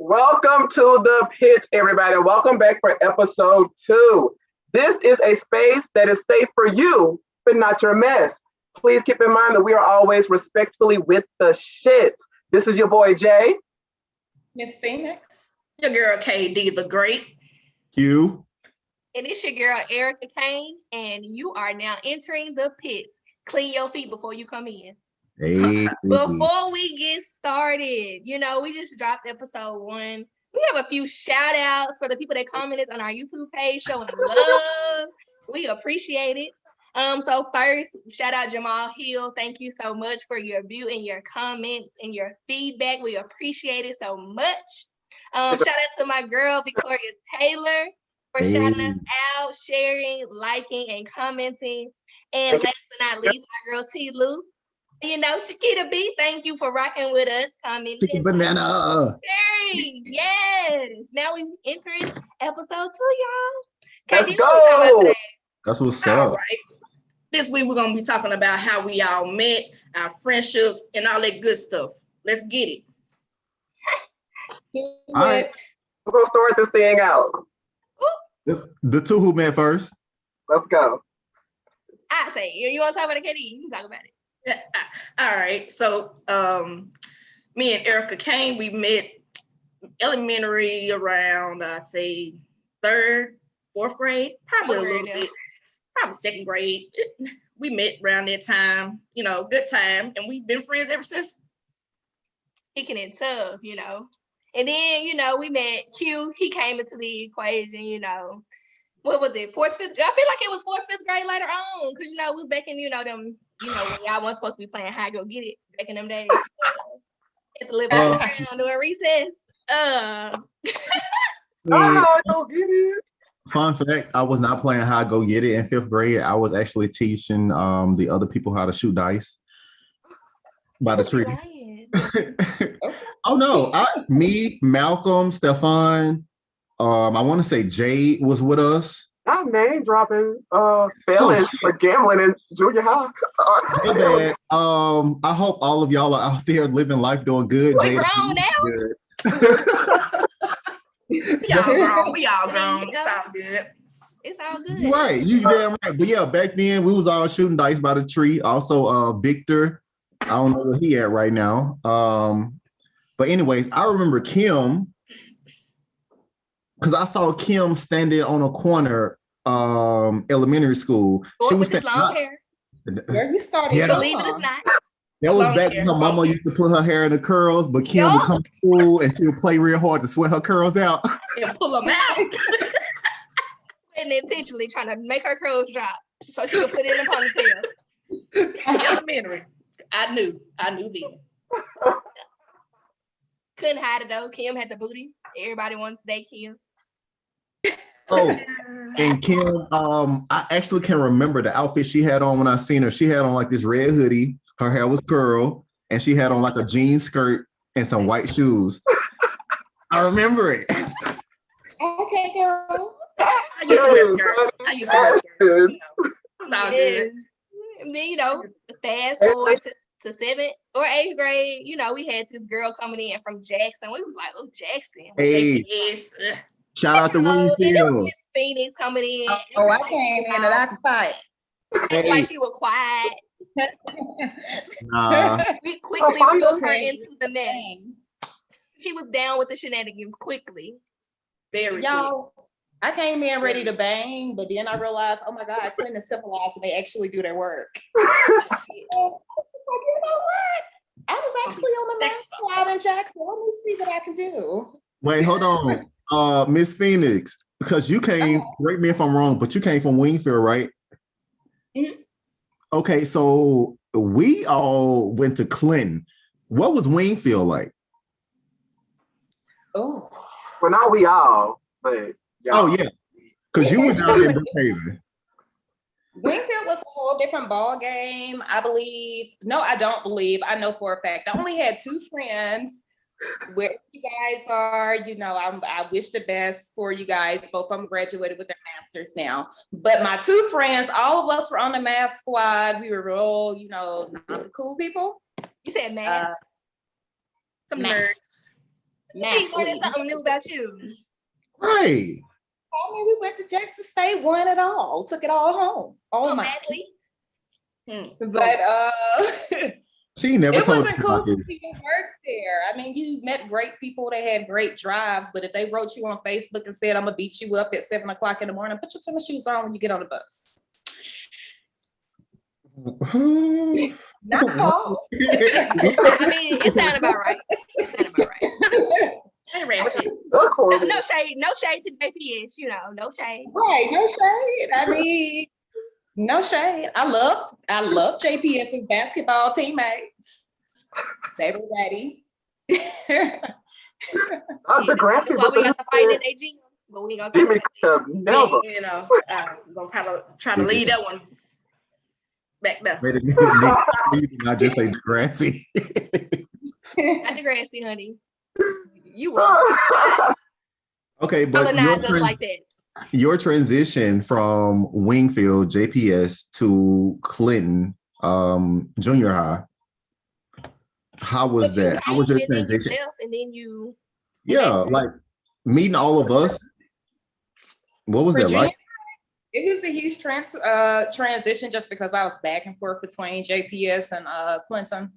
Welcome to the pitch, everybody. Welcome back for episode 2. This is a space that is safe for you, but not your mess. Please keep in mind that we are always respectfully with the shit. This is your boy Jay. Miss Phoenix. Your girl KD the Great. You. And it's your girl Erica Kane, and you are now entering the pits. Clean your feet before you come in. Hey. Before we get started, we just dropped episode 1. We have a few shout outs for the people that commented on our YouTube page showing love. We appreciate it. So first, shout out Jamal Hill. Thank you so much for your view and your comments and your feedback. We appreciate it so much. Shout out to my girl Victoria Taylor for shouting us out, sharing, liking, and commenting. And last but not least, my girl T. Lou. Chiquita B, thank you for rocking with us. Commenting. Chicken banana. Hey, yes. Now we entering episode 2, y'all. Let's KD, go. what we talking about today? That's what's All up. right. This week we're gonna be talking about how we all met, our friendships, and all that good stuff. Let's get it. All right. We're going to start this thing out. The two who met first. Let's go. I say, you want to talk about it, KD? You can talk about it. All right. So me and Erica Kane, we met elementary around I'd say 3rd, 4th grade, probably a little bit, probably 2nd grade. We met around that time, good time, and we've been friends ever since. Kicking it tough, And then, we met Q. He came into the equation, What was it, 4th, 5th? I feel like it was 4th, 5th grade later on. Because, we was back in, them, when y'all wasn't supposed to be playing high go get it back in them days. Had to live on the ground during recess. Go get it. Fun fact, I was not playing how go get it in 5th grade. I was actually teaching the other people how to shoot dice by the tree. Oh no, me, Malcolm, Stefan, I want to say Jade was with us. I'm name dropping felons for gambling in junior high. My bad. I hope all of y'all are out there living life doing good. We grown now. We all grown. It's all good. It's all good. You're right. You damn right. But yeah, back then we was all shooting dice by the tree. Also, Victor, I don't know where he at right now. But anyways, I remember Kim because I saw Kim standing on a corner, elementary school. She was with long hair. Where you started? Yeah. Believe it or not. That was back when her mama used to put her hair in the curls, but Kim would come to school and she would play real hard to sweat her curls out. And pull them out. And intentionally trying to make her curls drop so she could put it in a ponytail. Elementary. I knew then. Couldn't hide it though. Kim had the booty. Everybody wanted to date Kim. Oh, and Kim, I actually can remember the outfit she had on when I seen her. She had on like this red hoodie. Her hair was curled, and she had on like a jean skirt and some white shoes. I remember it. Okay, girl. I used to wear skirts. It's all good. And then, fast forward to 7th or 8th grade, we had this girl coming in from Jackson. We was like, oh, Jackson. Hey, shout out to Wingfield. Miss Phoenix coming in. Oh, I came in and I could fight. Hey. Like she was quiet. We quickly reeled her into the mess. She was down with the shenanigans quickly. Very Y'all, I came in ready to bang, but then I realized, oh my God, clean and civilized, and they actually do their work. You know what? I was actually on the math squad in Jackson. Let me see what I can do. Wait, hold on. Miss Phoenix, because you came, correct me if I'm wrong, but you came from Wingfield, right? Mm-hmm. Okay, so we all went to Clinton. What was Wingfield like? Oh. Well, not we all, but y'all. Oh, yeah. Because you were down in Brookhaven. Wingfield was a whole different ball game, I believe. No, I don't believe. I know for a fact. I only had 2 friends. Where you guys are, I wish the best for you guys. Both of them graduated with their masters now. But my 2 friends, all of us were on the math squad. We were real, not the cool people. You said math? Some nerds. He learning something new about you. Right. I mean, we went to Jackson State, won it all, took it all home. Oh my. Athletes. But She never it told wasn't us cool about to this. see you work there. I mean, you met great people that had great drive, but if they wrote you on Facebook and said, I'm gonna beat you up at 7:00 in the morning, put your tennis shoes on when you get on the bus. Not Paul. I mean, it sounded about right. Hey, Ratchet. No shade to JPS, no shade. Right, no shade. I mean, no shade. I loved JPS's basketball teammates. They were ready. Degrassi That's why we got to fight in AG. But we ain't gonna talk about Never. You know, I'm gonna try to leave that one back there. Wait a minute, you did not just say Degrassi. Not Degrassi, honey. You were. Okay, but Colonize us like that. your transition from Wingfield JPS to Clinton junior high, how was But you that? How was your came and then you transition? left, and then you. Yeah, like meeting all of us. What was that Virginia, like? it was a huge transition just because I was back and forth between JPS and Clinton.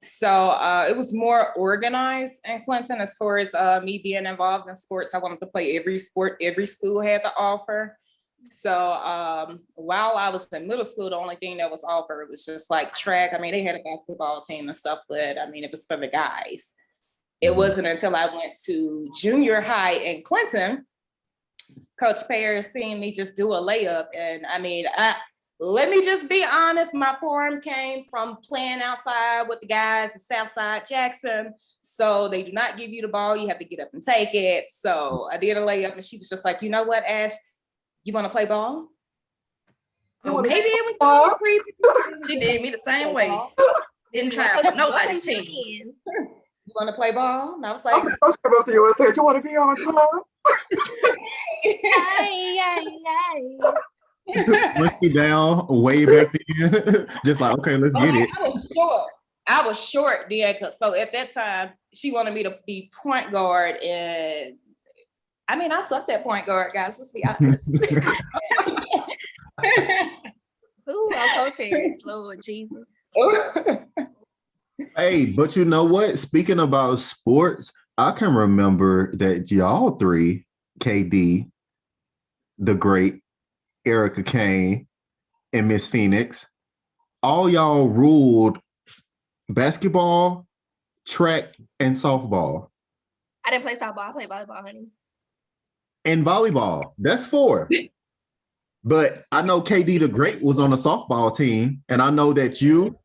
So it was more organized in Clinton as far as me being involved in sports. I wanted to play every sport every school had to offer. So while I was in middle school, the only thing that was offered was just like track. I mean, they had a basketball team and stuff, but I mean, it was for the guys. It wasn't until I went to junior high in Clinton, Coach Pears seen me just do a layup. And I mean, let me just be honest, my form came from playing outside with the guys at Southside Jackson. So they do not give you the ball. You have to get up and take it. So I did a layup and she was just like, you know what, Ash, you want to play ball? Maybe it was creepy. She did me the same way. Didn't try for nobody's team. You want to play ball? And I was like, Coach came up to you and said, you want to be on top? Push me down way back then. Just like, okay, let's get it. I was short then, so at that time she wanted me to be point guard, and I mean I sucked at point guard, guys. Let's be honest. Ooh, Coach Pears, Lord Jesus. Hey, but you know what? Speaking about sports, I can remember that y'all three, KD, the great, Erica Kane, and Miss Phoenix, all y'all ruled basketball, track, and softball. I didn't play softball. I played volleyball, honey. And volleyball. That's 4. But I know KD the Great was on the softball team, and I know that you,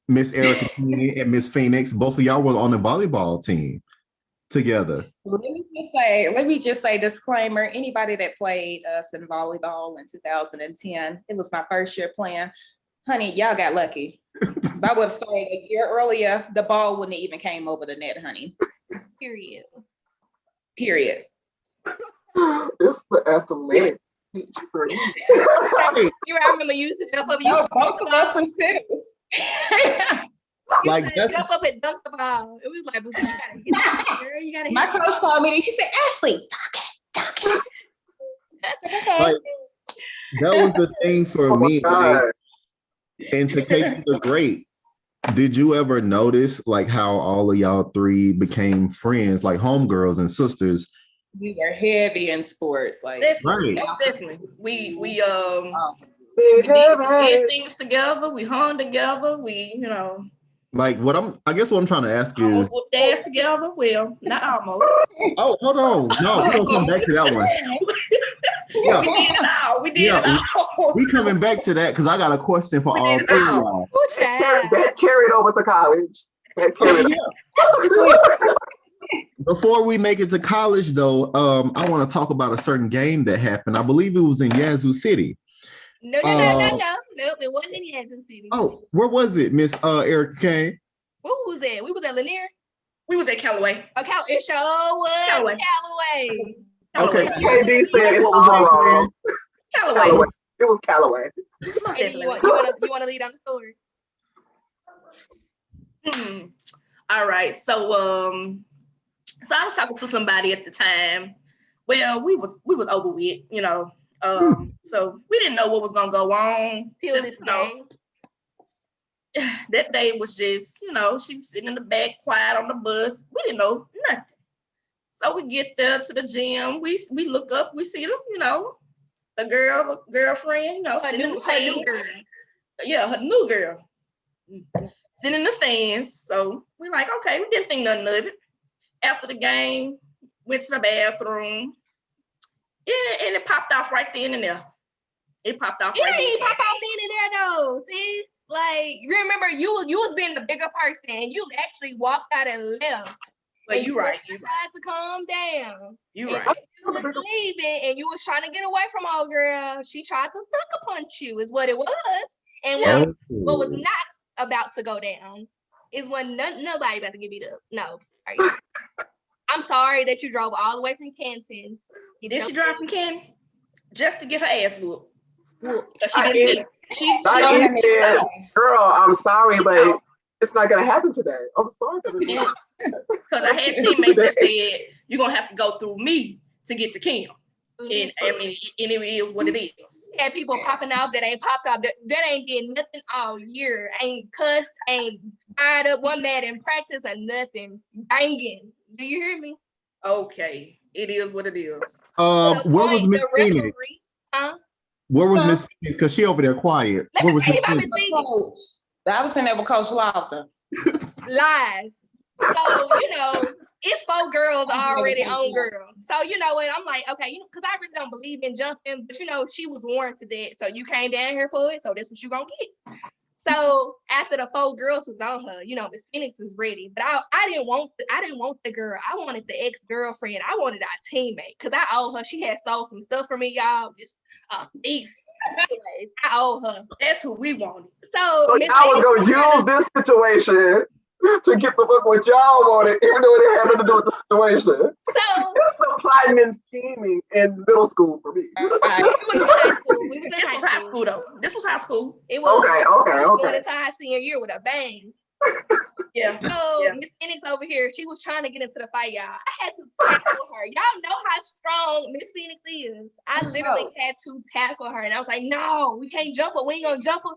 Miss Erica Kane and Miss Phoenix, both of y'all were on the volleyball team together. Let me just say disclaimer, anybody that played us in volleyball in 2010, it was my first year playing. Honey, y'all got lucky. If I would have started a year earlier, the ball wouldn't have even came over the net, honey. Period. It's the athletic feature. I remember you used to jump up. Both of us were sitters. Like that's jump up and dunk the ball. It was like, you gotta hit it, girl. You gotta hit My it. coach called me and she said, Ashley, dunk it. Okay. like that was the thing for me. God. Like, and to KD the Great, did you ever notice like how all of y'all three became friends, like homegirls and sisters? We were heavy in sports, like Definitely, Right. definitely. We Big did heavy. things together. We hung together. We, Like what I'm trying to ask is, almost whooped ass together. Well, not almost. oh, hold on. No, we're gonna come back to that one. Yeah. We did it all. We did Yeah, it all. We coming back to that because I got a question for We all did it three of all. y'all. Ooh, child. That carried over to college. That carried over. Before we make it to college, though, I want to talk about a certain game that happened. I believe it was in Yazoo City. No. Nope, it wasn't in Yazoo City. Oh, where was it, Miss Erica Kane? Who was that? We was at Lanier. We was at Callaway. Oh, it sure was Callaway. Callaway. Okay. KD said it was all wrong. Callaway. It was Callaway. And you want to lead on the story? All right. So So I was talking to somebody at the time. Well, we was over with, so we didn't know what was gonna go on. Till Just, this you know, day. that day was just, she was sitting in the back quiet on the bus. We didn't know nothing. So we get there to the gym. We look up, we see the girlfriend, Her sitting in the new stands. girl. Yeah, her new girl. Sitting in the stands. So we like, okay, we didn't think nothing of it. After the game, went to the bathroom. Yeah, and it popped off right then and there. It popped off It right ain't then. pop out then and there though. Sis, like remember you was being the bigger person. You actually walked out and left. But And you right. decided to calm down. You And right. you was leaving and you was trying to get away from old girl. She tried to sucker punch you, is what it was. And what was not about to go down is when nobody about to get beat up. No, sorry. I'm sorry that you drove all the way from Canton. Did she drive from Canton just to get her ass whooped? Whooped. She didn't think. She Girl, I'm sorry, She but know. it's not gonna happen today. I'm sorry. Because I had teammates that said you're gonna have to go through me to get to Kim. And Listen, it is what it is. had people popping off that ain't popped off that ain't did nothing all year, ain't cussed, ain't fired up one man in practice or nothing, banging. Do you hear me? Okay, it is what it is. Where was Miss Phoenix? Huh? Where was Miss Phoenix? Because she over there quiet. Let Where me was tell you Miss about Phoenix? Miss Phoenix. I was in there with Coach Lofton. Lies. So, it's 4 girls already on girl. So, what I'm like, okay, because I really don't believe in jumping, but she was warranted that. So you came down here for it. So that's what you gonna get. So after the 4 girls was on her, Miss Phoenix was ready. But I didn't want the girl. I wanted the ex-girlfriend. I wanted our teammate because I owe her. She had stole some stuff from me, y'all. Just thief. Anyways, I owe her. That's who we wanted. So Miss I was Phoenix gonna use this situation to get the book what y'all wanted, even though it had nothing to do with the situation. So It's the plotting and scheming in middle school for me. we was in high school. We was in This was high school though. This was high school. It was Okay. going into our senior year with a bang. Yeah. So Yeah. Miss Phoenix over here, she was trying to get into the fight, y'all. I had to tackle her. Y'all know how strong Miss Phoenix is. I literally had to tackle her, and I was like, "No, we can't jump her. We ain't gonna jump her.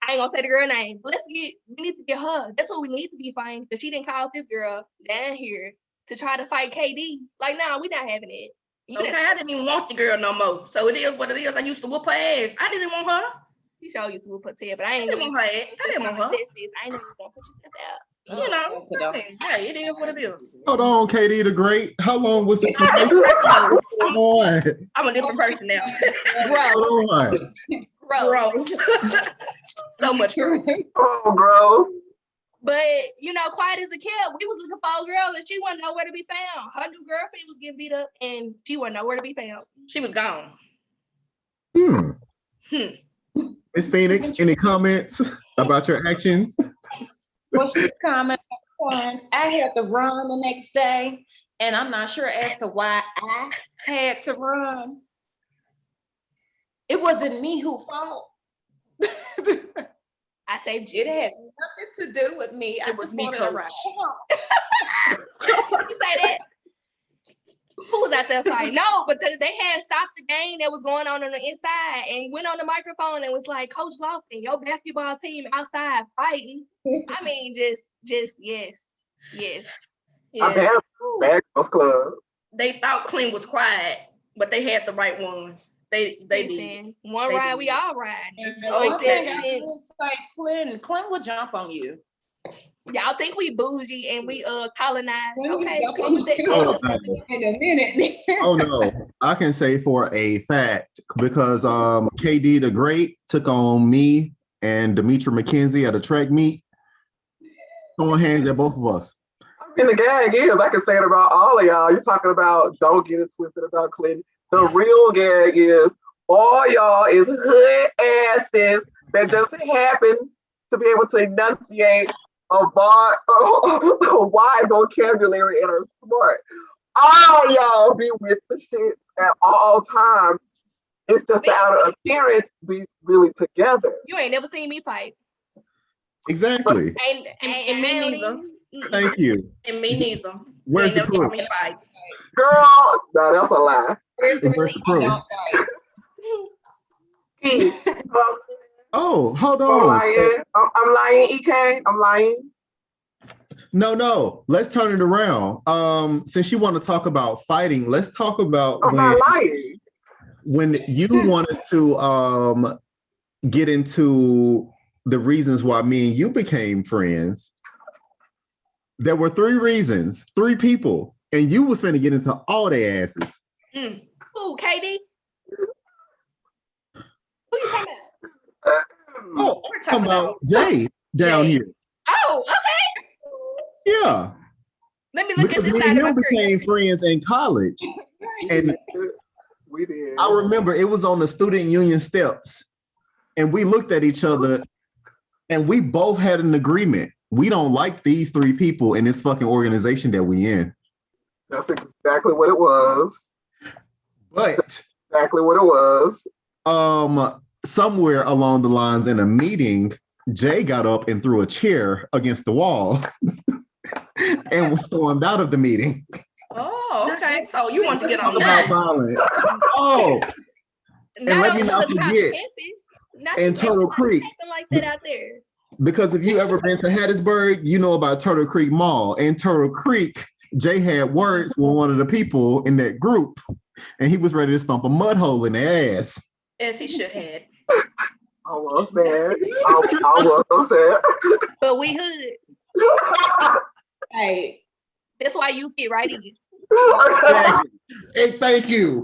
I ain't gonna say the girl name. But we need to get her. That's what we need to be fighting. But she didn't call this girl down here to try to fight KD. Like, nah, we not having it. Okay, I didn't even want the girl no more. So it is what it is. I used to whoop her ass. I didn't want her. You sure used to whoop her tail, but I I ain't didn't want her ass. I didn't want her. I ain't know you was gonna put yourself out. Hey, it is what it is. Hold on, KD the Great. How long was the I'm a different person now. Come on. I'm a different person now. Gross. Hold on. Gross. Bro. So much growth. Oh, bro. But quiet as a kid, we was looking for a girl and she wasn't nowhere to be found. Her new girlfriend was getting beat up and she wasn't nowhere to be found. She was gone. Miss Phoenix, any comments about your actions? Well, she's comment. I had to run the next day, and I'm not sure as to why I had to run. It wasn't me who fought. I saved you. It had nothing to do with me. I It was just me, wanted to coach. ride. You say that? Who was out there fighting? No, but they had stopped the game that was going on the inside and went on the microphone and was like, Coach Lofton, your basketball team outside fighting. I mean, just yes. I'm back club. They thought Clint was quiet, but they had the right ones. They did. Listen, one They ride, did. we all ride. It's Oh, like okay. that since It's like Clint will jump on you. y'all think we bougie and we colonized. Okay, Yep. come with that. Oh, In a minute. Oh no, I can say for a fact because KD the Great took on me and Demetra McKenzie at a track meet, throwing hands at both of us. I mean, the gag is, I can say it about all of y'all. You're talking about, don't get it twisted about Clinton. The real gag is, all y'all is hood asses that just happen to be able to enunciate a wide vocabulary and are smart. All y'all be with the shit at all times. It's just the outer appearance be really together. You ain't never seen me fight. Exactly. And me neither. Thank you. And me neither. Where's You the ain't never proof? seen me fight. Girl, no, that's a lie. Where's the Where's the receipt? proof? I'm Oh, hold on. lying. I'm lying, EK. I'm lying. No. Let's turn it around. Since you want to talk about fighting, let's talk about I'm not lying. when you wanted to get into the reasons why me and you became friends. There were 3 reasons, 3 people, and you was finna get into all their asses. Ooh, KD. Who you talking about? Oh, We're I'm talking about Jay down Jay. here. Oh, okay. Yeah, Let me look because at this me side and of my him screen. became friends in college, and We did. I remember it was on the student union steps, and we looked at each other, and we both had an agreement. We don't like these 3 people in this fucking organization that we in. That's exactly what it was. But Exactly what it was. somewhere along the lines in a meeting, Jay got up and threw a chair against the wall and was stormed out of the meeting. Oh, okay. So you want to get on Talk about that? violence. Oh, Not let me onto not the top forget, campus. Not in you Turtle acting Creek. like that out there. Because if you ever been to Hattiesburg, you know about Turtle Creek Mall. In Turtle Creek, Jay had words with one of the people in that group, and he was ready to stomp a mud hole in their ass. As he should have. I was mad. I was upset. But we hood. Hey, That's why you fit right in. Hey, thank you.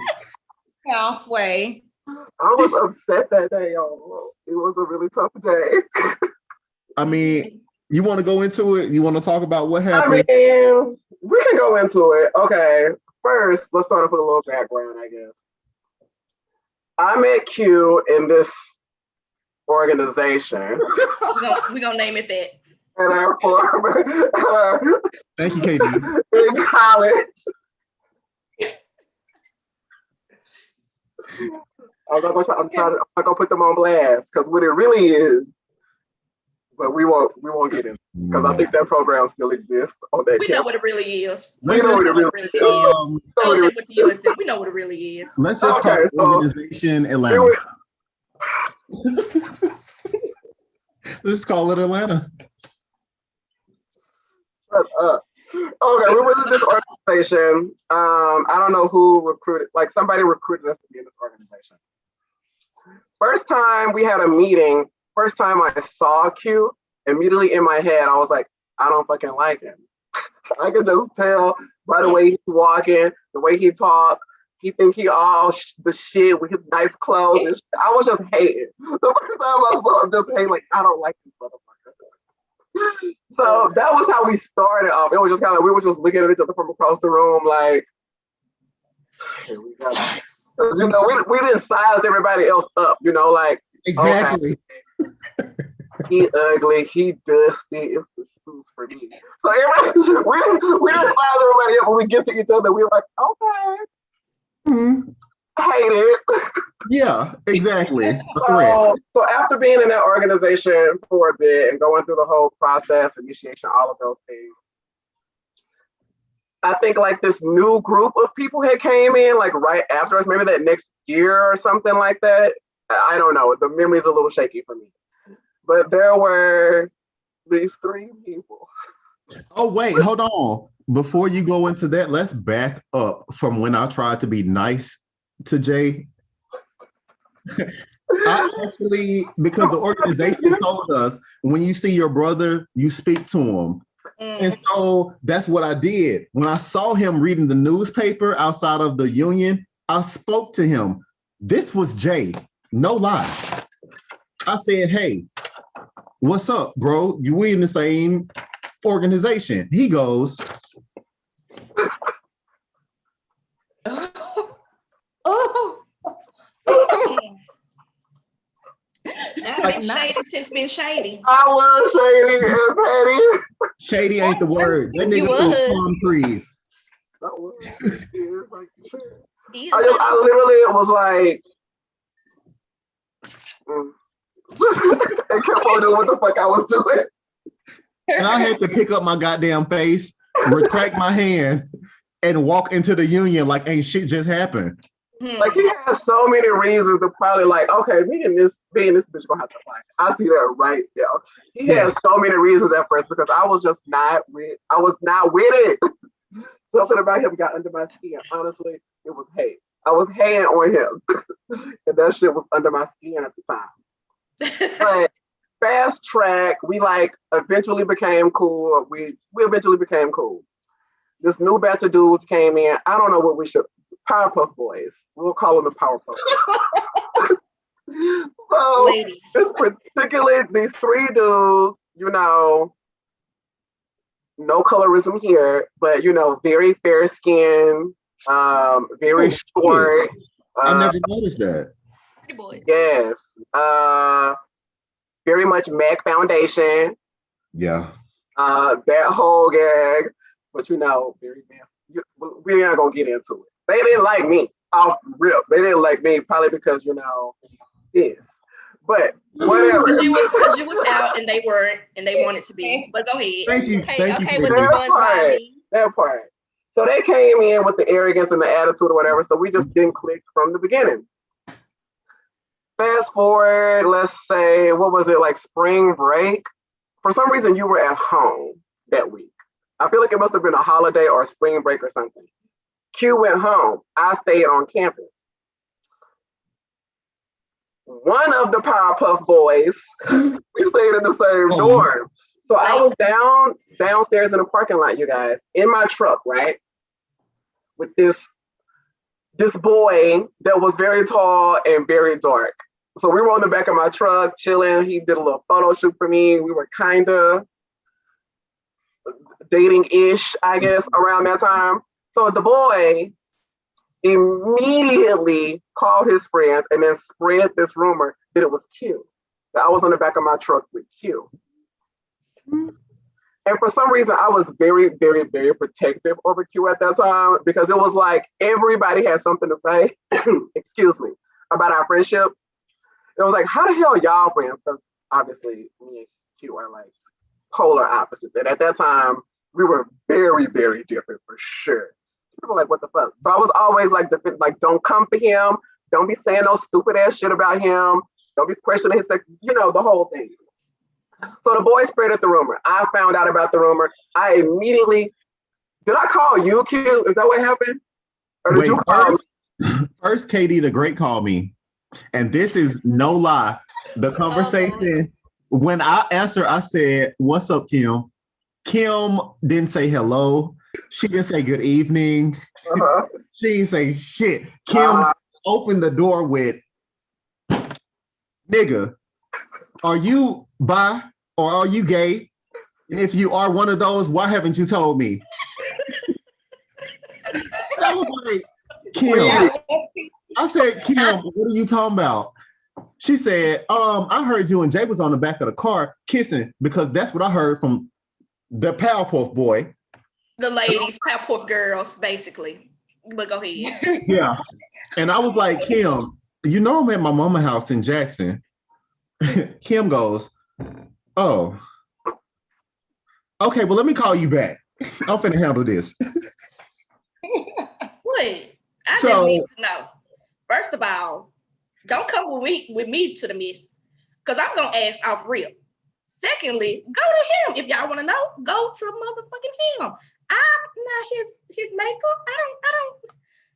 I'll sway. I was upset that day, y'all. It was a really tough day. I mean, you want to go into it? You want to talk about what I happened? mean, we can go into it. Okay. First, let's start off with a little background, I guess. I met Q in this organization. We're gonna name it that. And our former Thank you, Katie. in college. I'm not gonna put them on blast because what it really is, but we won't get in because I think that program still exists on that We know campus. what it really is. We know what it really is. is. Those that went to USC, we know what it really is. Let's just Okay, call it so- Organization Atlanta. Let's call it Atlanta. Shut up. Okay, we were in this organization. I don't know who recruited, like somebody recruited us to be in this organization. First time we had a meeting, first time I saw Q, immediately in my head, I was like, I don't fucking like him. I could just tell by the way he's walking, the way he talks. He think he all the shit with his nice clothes and shit. I was just hating. The first time I saw him, just hating, like, I don't like this motherfucker. So that was how we started off. It was just kind of, we were just looking at each other from across the room, like, here we go. 'Cause, you know, we didn't size everybody else up, you know, like, Exactly. okay, he ugly, he dusty, it's the shoes for me. So everybody, we didn't size everybody up when we get to each other. We were like, okay, Mhm. hate it. Yeah, exactly. A threat. So after being in that organization for a bit and going through the whole process, initiation, all of those things, I think like this new group of people had came in like right after us, maybe that next year or something like that. I don't know. The memory's a little shaky for me. But there were these 3 people. Oh, wait, hold on. Before you go into that, let's back up from when I tried to be nice to Jay. I actually, because the organization told us when you see your brother, you speak to him. And so that's what I did. When I saw him reading the newspaper outside of the union, I spoke to him. This was Jay, no lie. I said, hey, what's up, bro? We in the same organization. He goes, Oh, I've been shady since been shady. I was shady and petty. shady ain't the word. That You nigga threw was. palm trees. That was, yeah, like, shit. He is I literally was like, and kept on doing what the fuck I was doing. And I had to pick up my goddamn face, retract my hand, and walk into the union like ain't shit just happened. Like he has so many reasons to probably like, okay, me and this bitch gonna have to fight. I see that right now. He has so many reasons at first because I was not with it. Something about him got under my skin. Honestly, it was hate. I was hating on him. And that shit was under my skin at the time. But fast track, we like eventually became cool. We eventually became cool. This new batch of dudes came in. I don't know what we should. Powerpuff Boys. We'll call them the Powerpuff Boys. So Ladies. these three dudes, you know, no colorism here, but you know, very fair skin, very short. I never noticed that. Pretty boys. Yes. Very much MAC foundation. Yeah. That whole gag, but you know, very we aren't gonna get into it. They didn't like me off rip. They didn't like me probably because you know, yes. But whatever. Because you was out and they weren't, and they wanted to be. But go ahead. Thank you. Okay, Thank okay, you. with For the that. SpongeBob meme. That part. So they came in with the arrogance and the attitude or whatever. So we just didn't click from the beginning. Fast forward, let's say, what was it, like spring break? For some reason, you were at home that week. I feel like it must have been a holiday or a spring break or something. Q went home. I stayed on campus. One of the Powerpuff Boys, we stayed in the same dorm. So I was downstairs in the parking lot, you guys, in my truck, right? With this boy that was very tall and very dark. So we were on the back of my truck, chilling. He did a little photo shoot for me. We were kind of dating-ish, I guess, around that time. So the boy immediately called his friends and then spread this rumor that it was Q, that I was on the back of my truck with Q. And for some reason, I was very, very, very protective over Q at that time because it was like everybody had something to say, excuse me, about our friendship. It was like, how the hell are y'all friends? Because obviously, me and Q are like polar opposites. And at that time, we were very, very different for sure. People were like, what the fuck? So I was always like, don't come for him. Don't be saying no stupid ass shit about him. Don't be questioning his sex, you know, the whole thing. So the boy spread the rumor. I found out about the rumor. I immediately, did I call you, Q? Is that what happened? Or did you call me? First, KD the Great called me. And this is no lie. The conversation, when I answered, I said, what's up, Kim? Kim didn't say hello. She didn't say good evening. She didn't say shit. Kim opened the door with, nigga, are you bi or are you gay? And if you are one of those, why haven't you told me? I was like, Kim. I said, Kim, what are you talking about? She said, I heard you and Jay was on the back of the car kissing because that's what I heard from the Powerpuff Boy. The ladies, Powerpuff girls, basically. But go ahead. Yeah. And I was like, Kim, you know I'm at my mama's house in Jackson. Kim goes, oh. Okay, well, let me call you back. I'm finna handle this. Wait, I just need to know. First of all, don't come with me to the mess, because I'm gonna ask off real. Secondly, go to him if y'all want to know. Go to motherfucking him. I'm not his makeup. I don't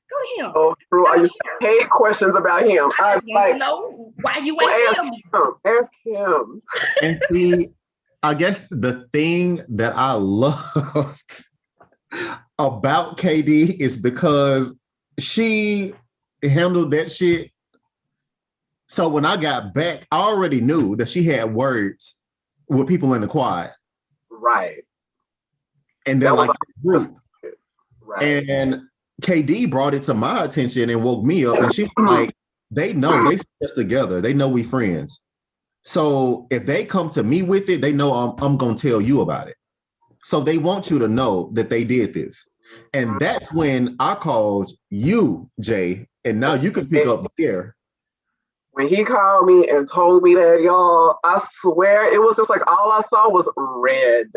go to him. Oh, true. I used to hate questions about him. I just want to know why you ain't tell me. Ask him. And see, I guess the thing that I loved about KD is because she handled that shit. So when I got back, I already knew that she had words with people in the quad. Right. And they're like, group. Right. And KD brought it to my attention and woke me up. And she was like, they know, they see us together. They know we friends. So if they come to me with it, they know I'm going to tell you about it. So they want you to know that they did this. And that's when I called you, Jay, and now you can pick up there. when he called me and told me that, y'all, I swear it was just like all I saw was red.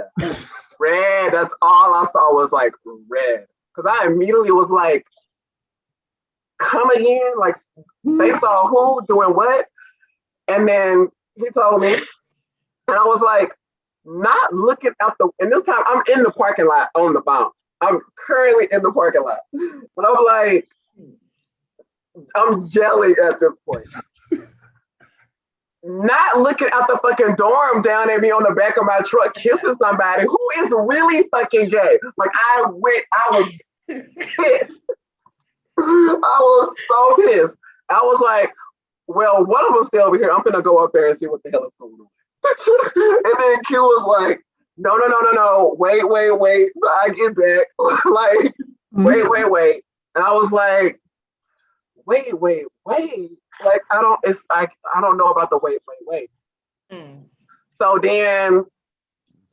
Red. That's all I saw was like red. Because I immediately was like, come again? Like, they saw who doing what? And then he told me, and I was like, not looking out the, and this time I'm in the parking lot on the bounce. I'm currently in the parking lot. But I'm like, I'm yelling at this point. Not looking out the fucking dorm down at me on the back of my truck kissing somebody who is really fucking gay. Like I was pissed. I was so pissed. I was like, well, one of them still over here. I'm gonna go up there and see what the hell is going on. And then Q was like, no, wait. So I get back. Like, wait. And I was like, wait. Like, I don't know about the wait. So then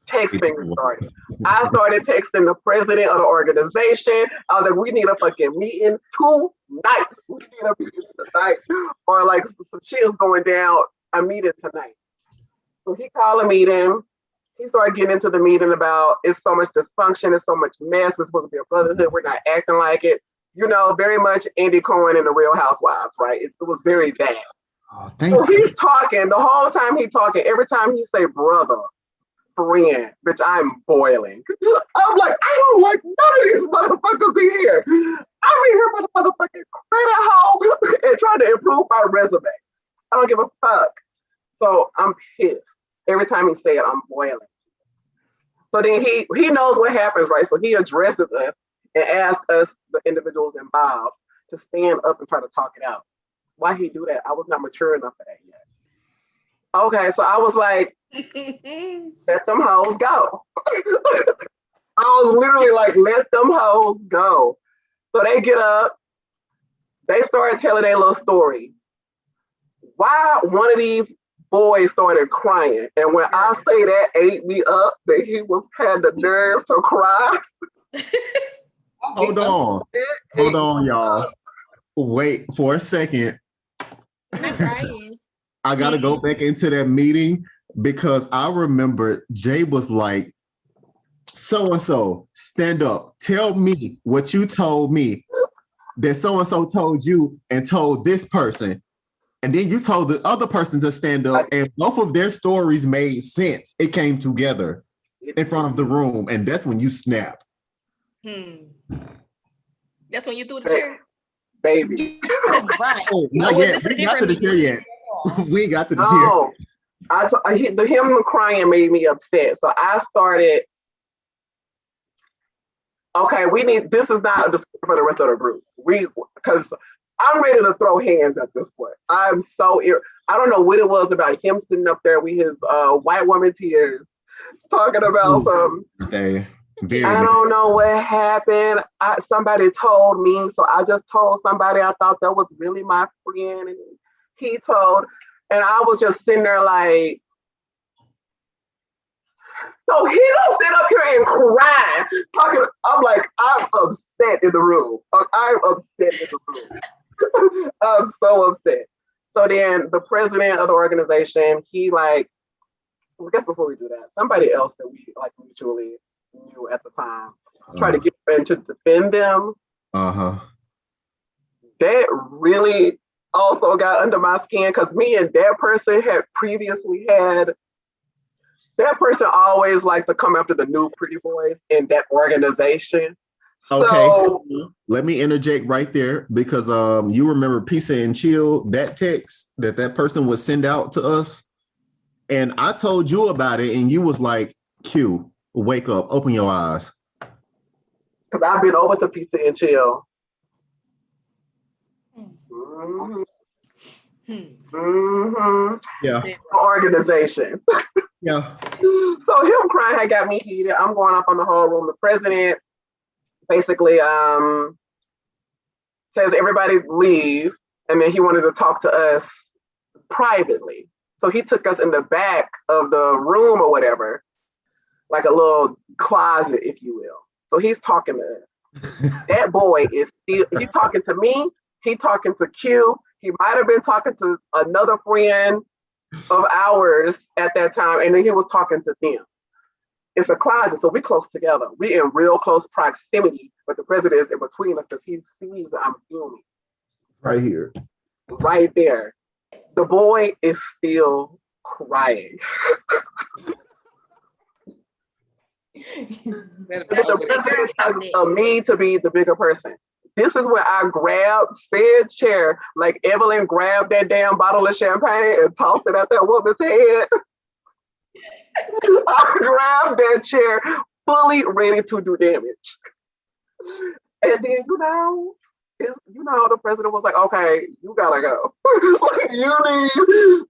texting started. I started texting the president of the organization. I was like, we need a fucking meeting tonight. We need a meeting tonight. Or like some shit is going down, a meeting tonight. So he called a meeting. He started getting into the meeting about it's so much dysfunction, it's so much mess. We're supposed to be a brotherhood. We're not acting like it. You know, very much Andy Cohen and the Real Housewives, right? It was very bad. Oh, so he's talking the whole time he's talking. Every time he say brother, friend, bitch, I'm boiling. I'm like, I don't like none of these motherfuckers in here. I'm in here for the motherfucking credit hole and trying to improve my resume. I don't give a fuck. So I'm pissed. Every time he say it, I'm boiling. So then he knows what happens, right? So he addresses us and asks us, the individuals involved, to stand up and try to talk it out. Why he do that? I was not mature enough for that yet. Okay, so I was like, let them hoes go. I was literally like, let them hoes go. So they get up, they started telling their little story. Why one of these boys started crying, and when I say that ate me up, that he had the nerve to cry. Hold on, y'all. Wait for a second. I gotta go back into that meeting because I remember Jay was like, so-and-so, stand up. Tell me what you told me that so-and-so told you and told this person. And then you told the other person to stand up, and both of their stories made sense. It came together in front of the room, and that's when you snapped. That's when you threw the chair? Baby. Oh, not yet. We got to the chair yet. We got to the chair. Him crying made me upset. So I started, okay, this is not a discussion for the rest of the group. Because I'm ready to throw hands at this point. I'm so I don't know what it was about him sitting up there with his white woman tears talking about some. I don't know what happened. Somebody told me, so I just told somebody I thought that was really my friend, and he told, and I was just sitting there like, so he don't sit up here and cry. I'm like, I'm upset in the room. I'm upset in the room. I'm so upset. So then the president of the organization, he like, I guess before we do that, somebody else that we like mutually knew at the time tried to get in to defend them. That really also got under my skin because me and that person had previously had, that person always liked to come after the new pretty boys in that organization. Okay, so, let me interject right there because you remember Pizza and Chill, that text that person would send out to us, and I told you about it, and you was like, Q, wake up, open your eyes. Because I've been over to Pizza and Chill. Yeah. Organization. Yeah. So him crying had got me heated. I'm going up on the whole room. The president basically says everybody leave, and then he wanted to talk to us privately. So he took us in the back of the room or whatever, like a little closet, if you will. So he's talking to us. That boy is still, he's talking to me, he talking to Q, He might have been talking to another friend of ours at that time, and then he was talking to them. It's a closet, so we close together. We in real close proximity, but the president is in between us because he sees that I'm filming Right here. right there. The boy is still crying. The president decides of me to be the bigger person. This is where I grabbed said chair, like Evelyn grabbed that damn bottle of champagne and tossed it at that woman's head. I grabbed that chair, fully ready to do damage. And then, the president was like, okay, you gotta go. You need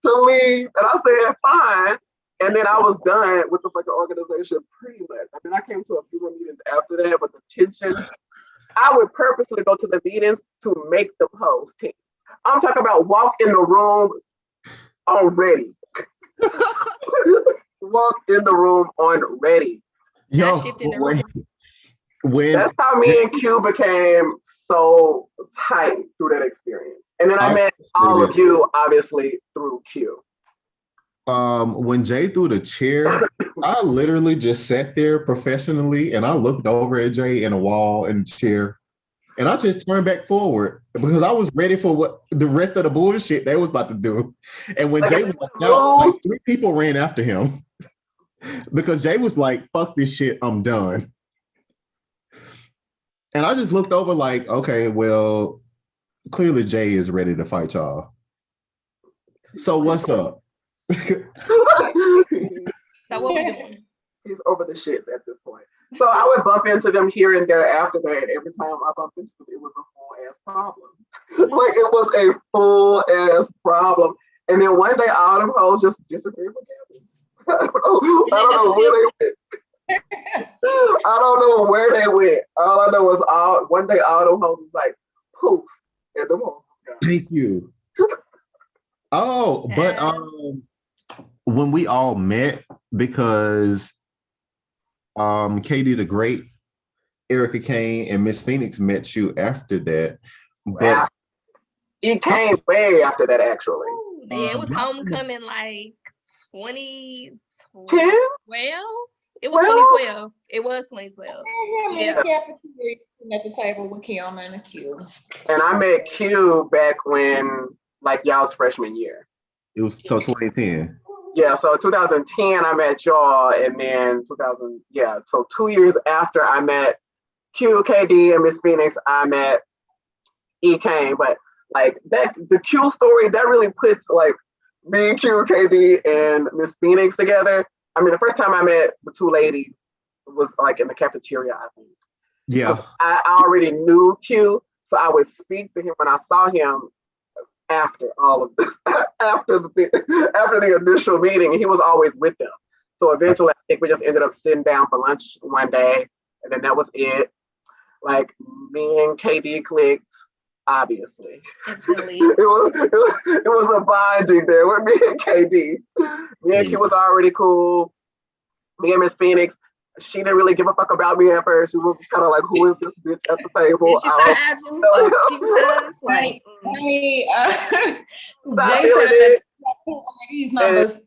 to leave. And I said, fine. And then I was done with the fucking organization pretty much. I mean, I came to a few more meetings after that, but the tension, I would purposely go to the meetings to make the post team. I'm talking about walk in the room already. Walk in the room on ready. Yo, That's how me and Q became so tight through that experience. And then I met all of you, obviously, through Q. When Jay threw the chair, I literally just sat there professionally and I looked over at Jay in a wall and chair. And I just turned back forward because I was ready for what the rest of the bullshit they was about to do. And when Jay walked out, like 3 people ran after him because Jay was like, fuck this shit, I'm done. And I just looked over like, okay, well, clearly Jay is ready to fight y'all. So what's up? So what we doing? He's over the shit at this point. So I would bump into them here and there after that. And every time I bumped into them, it was a full ass problem. Like it was a full ass problem. And then one day all them hoes just disappeared from campus. I don't know where they went. I don't know where they went. All I know was one day all them hoes was like poof, and them hoes was gone. Thank you. Oh, but when we all met, because KD the Great, Erica Kane, and Miss Phoenix met you after that. But it came way after that, actually. Yeah, it was homecoming like 2010. 10? Well, it was 2012. It was 2012. Yeah. At the table with Kim and Q. And I met Q back when, like, y'all's freshman year. It was so 2010. Yeah, so 2010 I met y'all, and then so 2 years after I met Q, KD, and Miss Phoenix, I met E Kane. But like that, the Q story that really puts like me, Q, KD, and Miss Phoenix together. I mean, the first time I met the 2 ladies was like in the cafeteria, I think. Yeah, I already knew Q, so I would speak to him when I saw him after all of this, after the initial meeting, and he was always with them. So eventually, I think we just ended up sitting down for lunch one day, and then that was it. Like me and KD clicked, obviously. Instantly. It was a bonding there with me and KD. Me and Q was already cool. Me and Miss Phoenix, she didn't really give a fuck about me at first. She was kind of like, "Who is this bitch at the table?" Did she say you a few times? Like, Jay said that these numbers.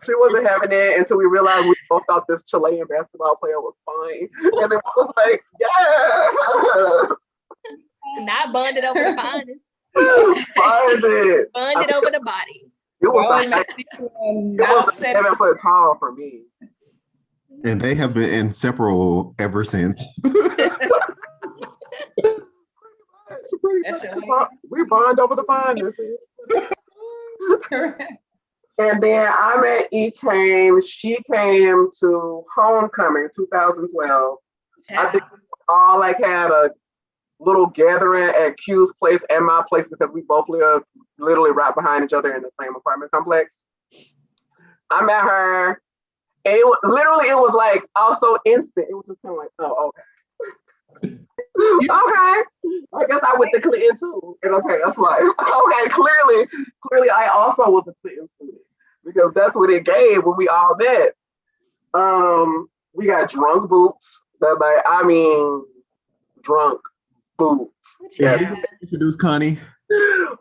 She wasn't having it until we realized we both thought this Chilean basketball player was fine. And then I was like, yeah. Not bonded over the finest. Bonded. Bonded over the body. It was 7 foot tall for me. and they have been inseparable ever since. We bond over the fineness. And then I met E Kane. She came to homecoming 2012. I think we all like had a little gathering at Q's place and my place because we both live literally right behind each other in the same apartment complex. I met her, and it was like also instant. It was just kind of like, oh, okay. Okay, I guess I went to Clinton too. And okay, that's like, okay, clearly I also was a Clinton student because that's what it gave when we all met. We got drunk boots that like, I mean, drunk boots. Yeah. Yes. Introduce Connie.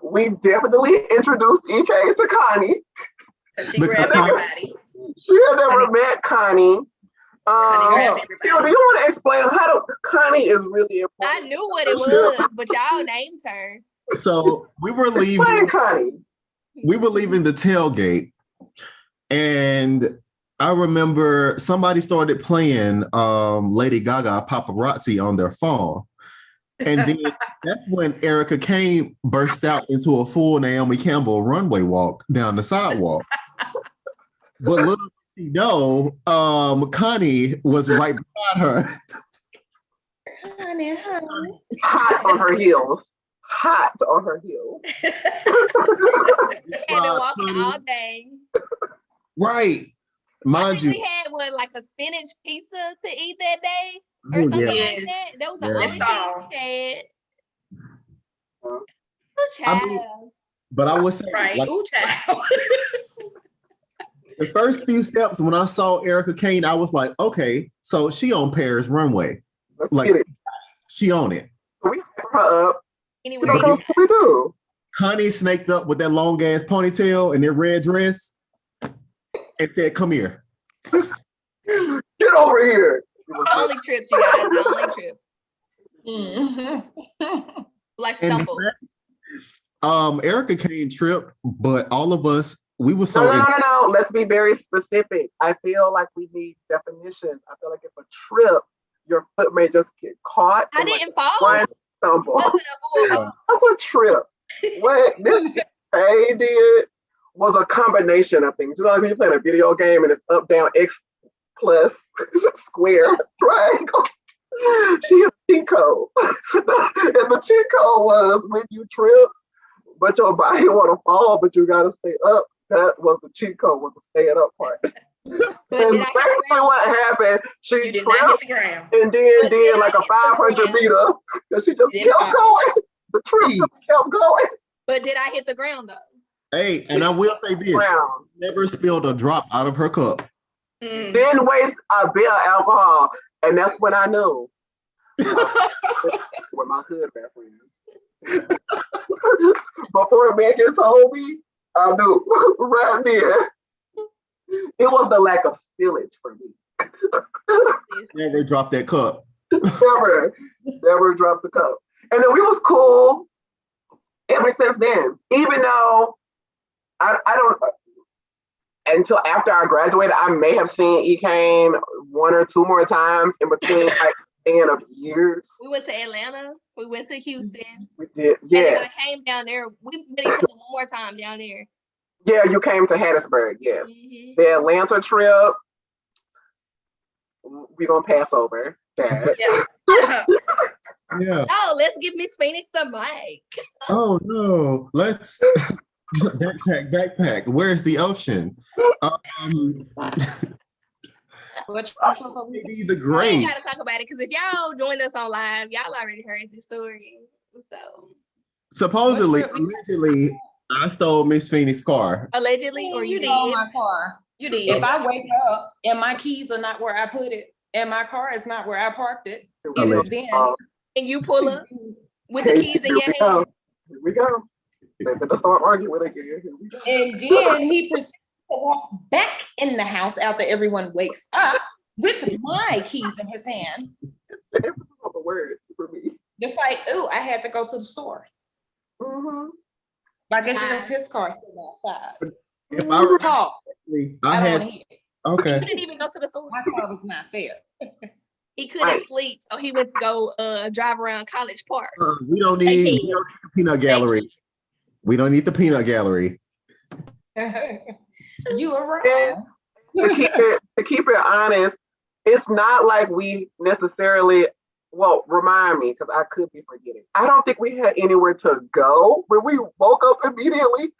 We definitely introduced EK to Connie. She Because grabbed everybody. She had never met Connie. Connie grabbed Phil, do everybody. you want to explain how Connie is really important? I knew what it was, but y'all named her. So we were leaving. Explain Connie. We were leaving the tailgate, and I remember somebody started playing Lady Gaga Paparazzi on their phone. And then that's when Erica Kane burst out into a full Naomi Campbell runway walk down the sidewalk. But little did she know, Connie was right behind her. Honey. Hot on her heels. Hot on her heels. Had been walking all day. Right. I Mind think you. we had like a spinach pizza to eat that day or Oh, something yeah. like Yes. that. That was the Yeah. only That's thing all. we had. Ooh, I mean, child. But I would say, Right. like, Ooh, child. the first few steps when I saw Erica Kane, I was like, okay, so she on Paris runway. Let's Like, get it. she on it. We hype her up. Anywhere What else you can we do? Connie snaked up with that long ass ponytail and that red dress and said, come here. Get over here. the only trip, you guys, the only trip. Mhm. Like And stumbled. Erica Kane tripped, but all of us, we were No, so no. Let's be very specific. I feel like we need definitions. I feel like if a trip, your foot may just get caught. I and, like, didn't fall. one stumble. Wasn't a full fall. That's a trip. What this Kay did was a combination of things. You know, like when you're playing a video game and it's up, down, X plus, square, triangle. She is cheat code. And the cheat code was when you trip, but your body want to fall, but you gotta stay up. That was the cheat code, was the staying up part. But And did I hit the basically ground? what happened, she You did not tripped hit the ground. and then But did did I like a hit the 500 ground? meter, because she just You kept didn't going. The trip just kept going. But did I hit the ground though? hey, and I will say this, Round. never spilled a drop out of her cup. Mm. Didn't waste a bit of alcohol. And that's when I knew where my hood best friends. Before Megan told me, I knew right there. It was the lack of spillage for me. Never dropped that cup. Never dropped the cup. And then we was cool ever since then. Even though I don't, until after I graduated, I may have seen E. Kane one or two more times in between like span of years. We went to Atlanta. We went to Houston. We did, And then when yeah. I came down there, we met each other one more time down there. Yeah, you came to Hattiesburg, yes. Mhm. The Atlanta trip, we gonna pass over that. Yeah. Yeah. Oh, let's give Miss Phoenix the mic. Oh no. Let's backpack. Where's the ocean? Which Maybe the We great. ain't gotta talk about it because if y'all joined us on live, y'all already heard the story. So Supposedly, What's your- allegedly, I stole Miss Phoenix's car. allegedly, or you stole did. my car. You did. If I wake up and my keys are not where I put it, and my car is not where I parked it, it is Allegedly. then. And you pull up with the keys in your Here we go. hand. Here we go. They better start arguing again. Here we go. And then he proceeded to walk back in the house after everyone wakes up with my keys in his hand. All the words for me. Just like, ooh, I had to go to the store. Mhm. Like it's just his car sitting outside. If I remember Paul, correctly, I I don't had want to hear it. He okay. couldn't even go to the store. My car was not fair. He couldn't Right. sleep, so he went to go drive around College Park. We don't need the peanut gallery. We don't need the peanut gallery. You are Yeah. wrong. To keep it honest, it's not like we necessarily, well, remind me, because I could be forgetting. I don't think we had anywhere to go when we woke up immediately.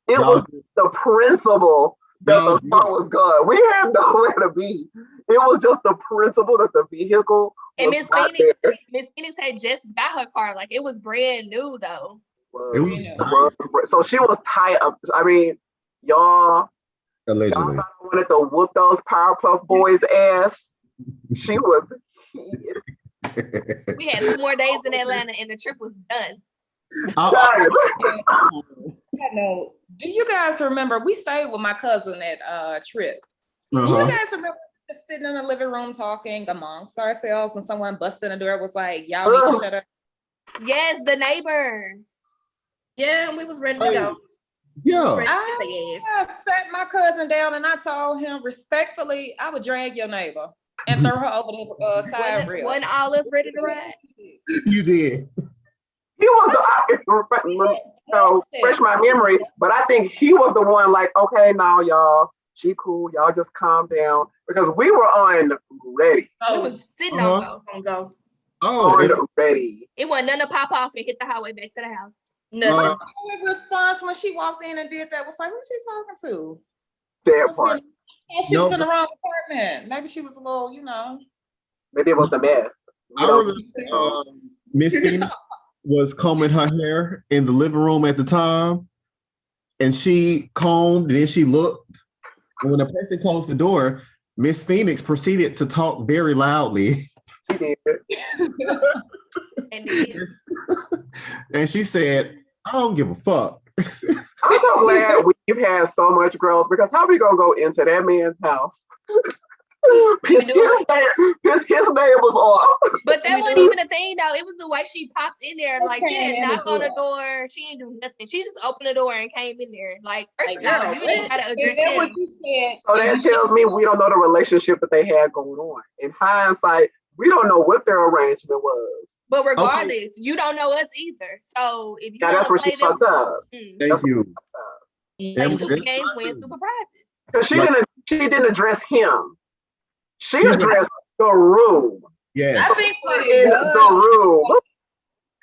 It Y'all was the principle that Y'all the car was gone. We had nowhere to be. It was just the principle that the vehicle And was Miss not Phoenix, there. Miss Phoenix had just got her car. Like it was brand new though. It was You nice, So she was tied up. I mean, y'all allegedly. thought I wanted to whoop those Powerpuff Boys ass. She was heated. We had 2 more days in Atlanta and the trip was done. I- I know. Do you guys remember we stayed with my cousin at Trip? Do you uh-huh. guys remember just sitting in the living room talking amongst ourselves and someone busted in the door was like, y'all need to shut up? Yes, the neighbor. Yeah, we was ready to go. Yeah. Ready to get their ass. I sat my cousin down and I told him respectfully, I would drag your neighbor and throw her over the side rail. When all us ready to ride. You did. He was fresh my memory, but I think he was the one like, okay, now y'all, she cool, y'all just calm down because we were on ready. We Oh, was sitting Uh-huh. on go. gonna go. Oh, it- On ready. It wasn't none to pop off and hit the highway back to the house. Nothing. Uh, My only response when she walked in and did that was like, who's she talking to? That part. Yeah, she was No, in the wrong apartment. Maybe she was a little, you know. Maybe it was the mess. I remember Miss Phoenix was combing her hair in the living room at the time, and she combed, and then she looked. And when the person closed the door, Miss Phoenix proceeded to talk very loudly, She did. And then and she said, "I don't give a fuck." I'm so glad we've had so much growth because how we gonna go into that man's house? Piss his neighbors off. but that wasn't even a thing though. It was the way she popped in there. Like she Okay, didn't knock on the yeah. door. She didn't do nothing. She just opened the door and came in there. Like, first of Like, all, girl, you didn't gotta address Is that what him. you said? So that tells me we don't know the relationship that they had going on. In hindsight, we don't know what their arrangement was. But regardless, you don't know us either. So if you Now that's want where to she play them, fucked up. Thank you. play That's stupid games, right. win stupid prizes. Because she didn't address him. She She- addressed the room. Yes. I think what In it the was, room.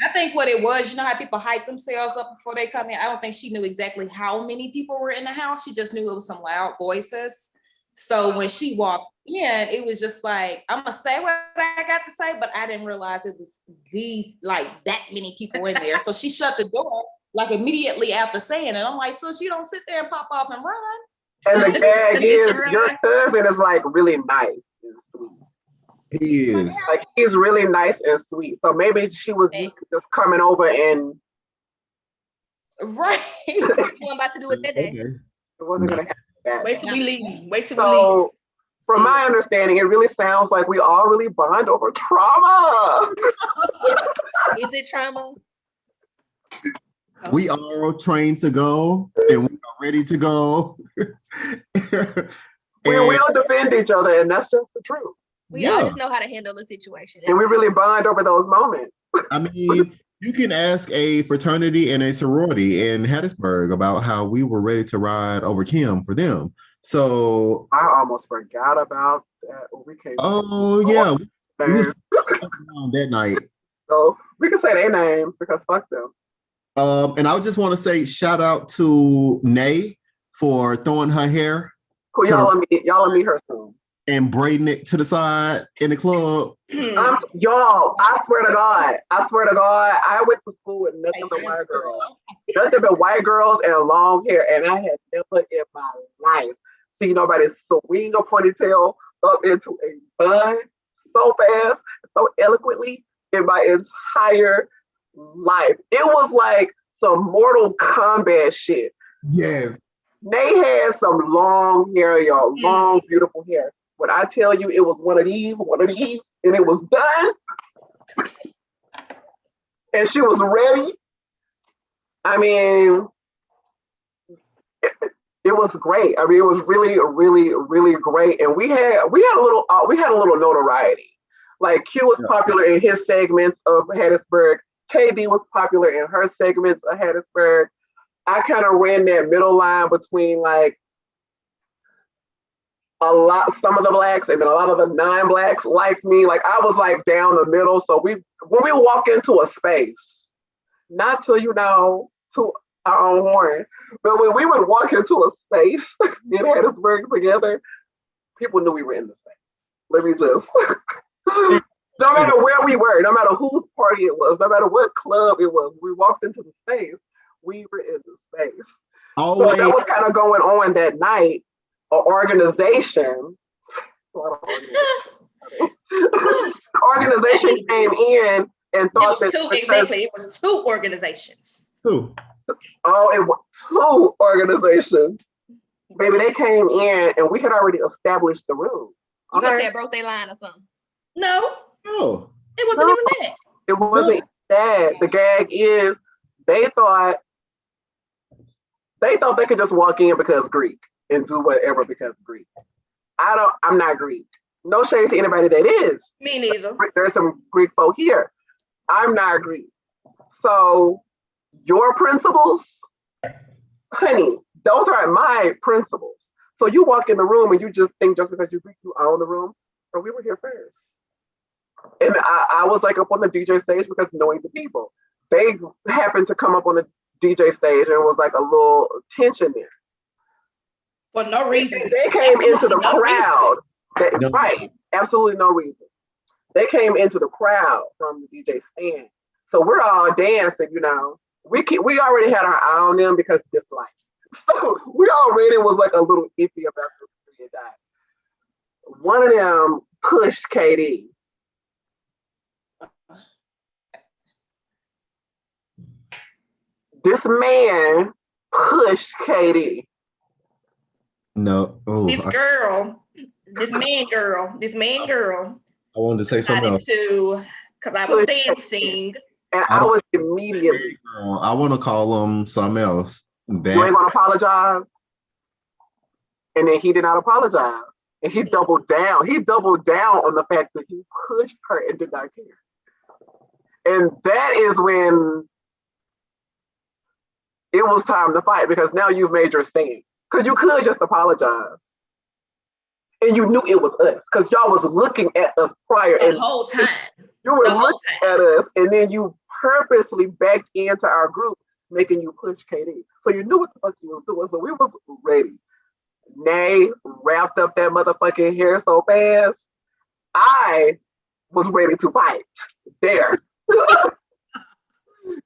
I think what it was, you know how people hype themselves up before they come in? I don't think she knew exactly how many people were in the house. She just knew it was some loud voices. So when she walked in, it was just like, I'm gonna say what I got to say, but I didn't realize it was that many people in there. So she shut the door like immediately after saying it. I'm like, so you don't sit there and pop off and run. And the gag is Condition your right. cousin is like really nice and sweet. He is. Like he's really nice and sweet. So maybe she was used to just coming over and Right. What I'm about to do with that day. Okay. it wasn't gonna happen. That Wait till we leave. Wait till we leave. So from my understanding, it really sounds like we all really bond over trauma. Is it trauma? We are trained to go, and we are ready to go. We And- will defend each other, and that's just the truth. We all Yeah. just know how to handle the situation. And we really bond over those moments. I mean, you can ask a fraternity and a sorority in Hattiesburg about how we were ready to ride over Kim for them. So, I almost forgot about that when we came. oh yeah, we was Man. around that night. So we can say their names because fuck them. And I just want to say shout out to Nay for throwing her hair Cool, y'all will meet her soon. and braiding it to the side in the club. Y'all, I swear to God, I went to school with nothing but white girls. Nothing but white girls and long hair, and I had never in my life seen nobody swing a ponytail up into a bun so fast, so eloquently in my entire life. It was like some Mortal Kombat shit. Yes. They had some long hair, y'all, long, beautiful hair. When I tell you it was one of these, and it was done, and she was ready. I mean, it was great. I mean, it was really, really, really great. And we had a little notoriety. Like Q was popular in his segments of Hattiesburg. KD was popular in her segments of Hattiesburg. I kind of ran that middle line between like some of the blacks and then a lot of the non-blacks liked me. Like I was like down the middle. So when we walk into a space, not to, to our own horn, but when we would walk into a space in Hattiesburg together, people knew we were in the space. Let me just, no matter where we were, no matter whose party it was, no matter what club it was, we walked into the space, we were in the space. Always. So that was kind of going on that night, organization came in and thought It was that two, because, exactly. It was two organizations. Two. oh, it was two organizations. Baby, they came in and we had already established the rules. You must Okay, have broke their line or something. No, Oh. it wasn't No. even that. it wasn't that. The gag is they thought they could just walk in because Greek and do whatever because Greek. I'm not Greek. No shade to anybody that is. Me neither. There's some Greek folk here. I'm not Greek. So your principles, honey, those are my principles. So you walk in the room and you just think just because you're Greek, you own the room. But we were here first. And I was like up on the DJ stage because knowing the people. They happened to come up on the DJ stage and it was like a little tension there. For no reason. They came into the Absolutely no crowd. No. Right. Absolutely no reason. They came into the crowd from the DJ stand. So we're all dancing, you know. We already had our eye on them because dislikes. So we already was like a little iffy about this guy. One of them pushed KD. This man pushed KD. No. Oh, This girl, this man girl, I wanted to say got something else. into, because I was dancing. And I I don't- was immediately, I want to call him something else. you ain't That gonna apologize. And then he did not apologize. And he doubled down. He doubled down on the fact that he pushed her and did not care. And that is when it was time to fight because now you've made your stand. Because you could just apologize. And you knew it was us because y'all was looking at us prior The and whole time. you were the whole looking at us and then you purposely backed into our group making you push KD. So you knew what the fuck you was doing. So we was ready. Nay wrapped up that motherfucking hair so fast. I was ready to fight there.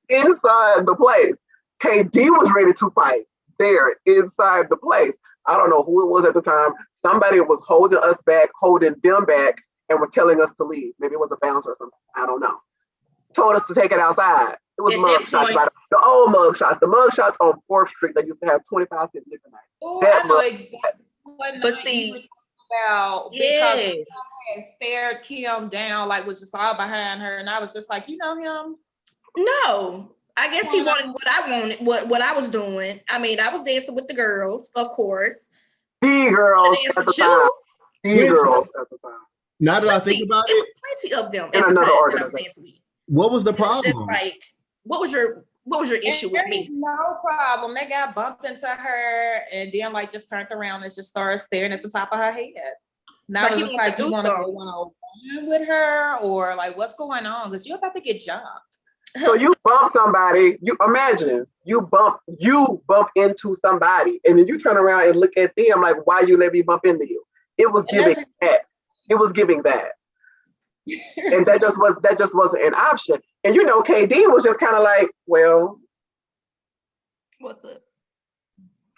Inside the place. KD was ready to fight there inside the place. I don't know who it was at the time. Somebody was holding us back, holding them back, and was telling us to leave. Maybe it was a bouncer or something. I don't know. Told us to take it outside. It was At mug that shots. point- The old mug shots. The mug shots on 4th Street that used to have 25-cent liquor nights. Oh, That I know mug- exactly what But night see- you were talking about because Yes. he had stared Kim down, like was just all behind her, and I was just like, you know him. No, I guess he wanted what I wanted, what I was doing. I mean, I was dancing with the girls, of course. The I girls danced at the with time. you. The Which- girls at the time. now that I think Plenty. about It it, was plenty of them In at the another time that I was organization. dancing with. what was the It was problem? just like, what was your issue with There me? was no problem. They got bumped into her and then like just turned around and just started staring at the top of her head. Now Like it's he just wanted like to you do want to go something. one-on-one with her or like what's going on? Because you're about to get jumped. So you bump somebody, you imagine you bump into somebody and then you turn around and look at them like, why you let me bump into you? It was And giving that's- that. It was giving that. And that just wasn't an option. And you know, KD was just kind of like, well, What's up?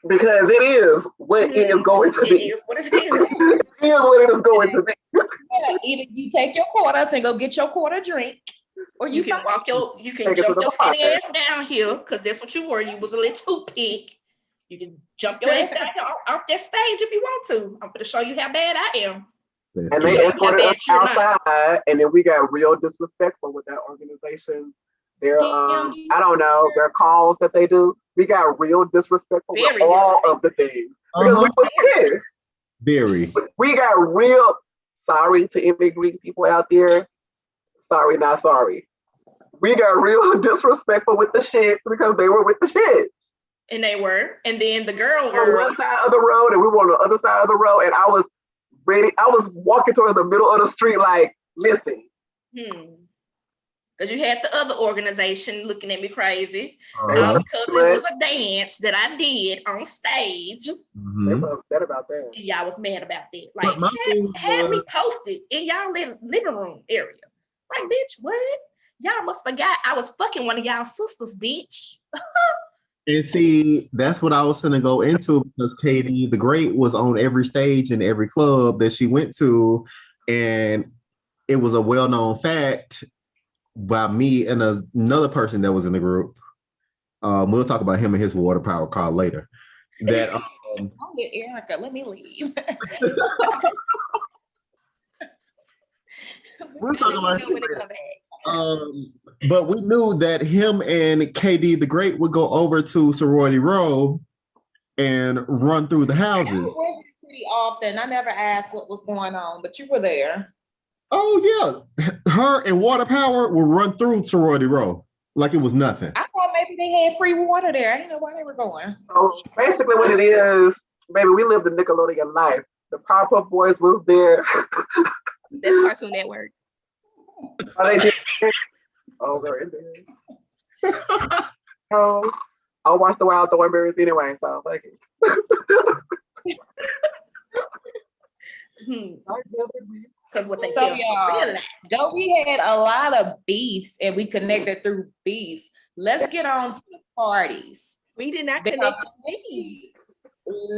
because it is what it is going to It be. is what it is. It is what it is going to be. Yeah, either you take your quarters and go get your quarter drink, or You can fight. you can Take it to jump the your skinny pocket. ass down here, because that's what you were. You was a little toothpick. You can jump your ass down here off that stage if you want to. I'm gonna show you how bad I am. And That's they Sure. it. escorted Yeah, us sure not. outside, and then we got real disrespectful with that organization. Their Damn, I don't know, their calls that they do. We got real disrespectful Very with all disrespectful. of the things. Because we Uh-huh. was pissed. Very. We got real sorry to any Greek people out there. Sorry, not sorry. We got real disrespectful with the shits because they were with the shits. And they were. And then the girl On one girls. side of the road and we were on the other side of the road, and I was ready. I was walking towards the middle of the street like, listen. Because you had the other organization looking at me crazy. Uh-huh. Because it was a dance that I did on stage. They Mhm. were upset about that. And y'all was mad about that. But Like, my thing had me was- posted in y'all living room area. Like, bitch, what? Y'all must forgot I was fucking one of y'all sisters, bitch. And see, that's what I was gonna go into because Katie the Great was on every stage in every club that she went to, and it was a well-known fact by me and another person that was in the group. We'll talk about him and his water power car later. That Oh, yeah, Erica, let me leave. we'll talk about him When it later. come back. But we knew that him and KD the Great would go over to Sorority Row and run through the I houses. was there pretty often. I never asked what was going on, but you were there. Oh yeah, her and Water Power would run through Sorority Row like it was nothing. I thought maybe they had free water there. I didn't know why they were going. So basically what it is, baby, we live the Nickelodeon life. The Powerpuff Boys was there. That's Cartoon Network. Oh, they did. Oh, very embarrassed. Oh, I'll watch the Wild Thornberries anyway, so like Because what they So, tell y'all, real life. though we had a lot of beefs and we connected through beefs, let's get on to the parties. We did not Because connect.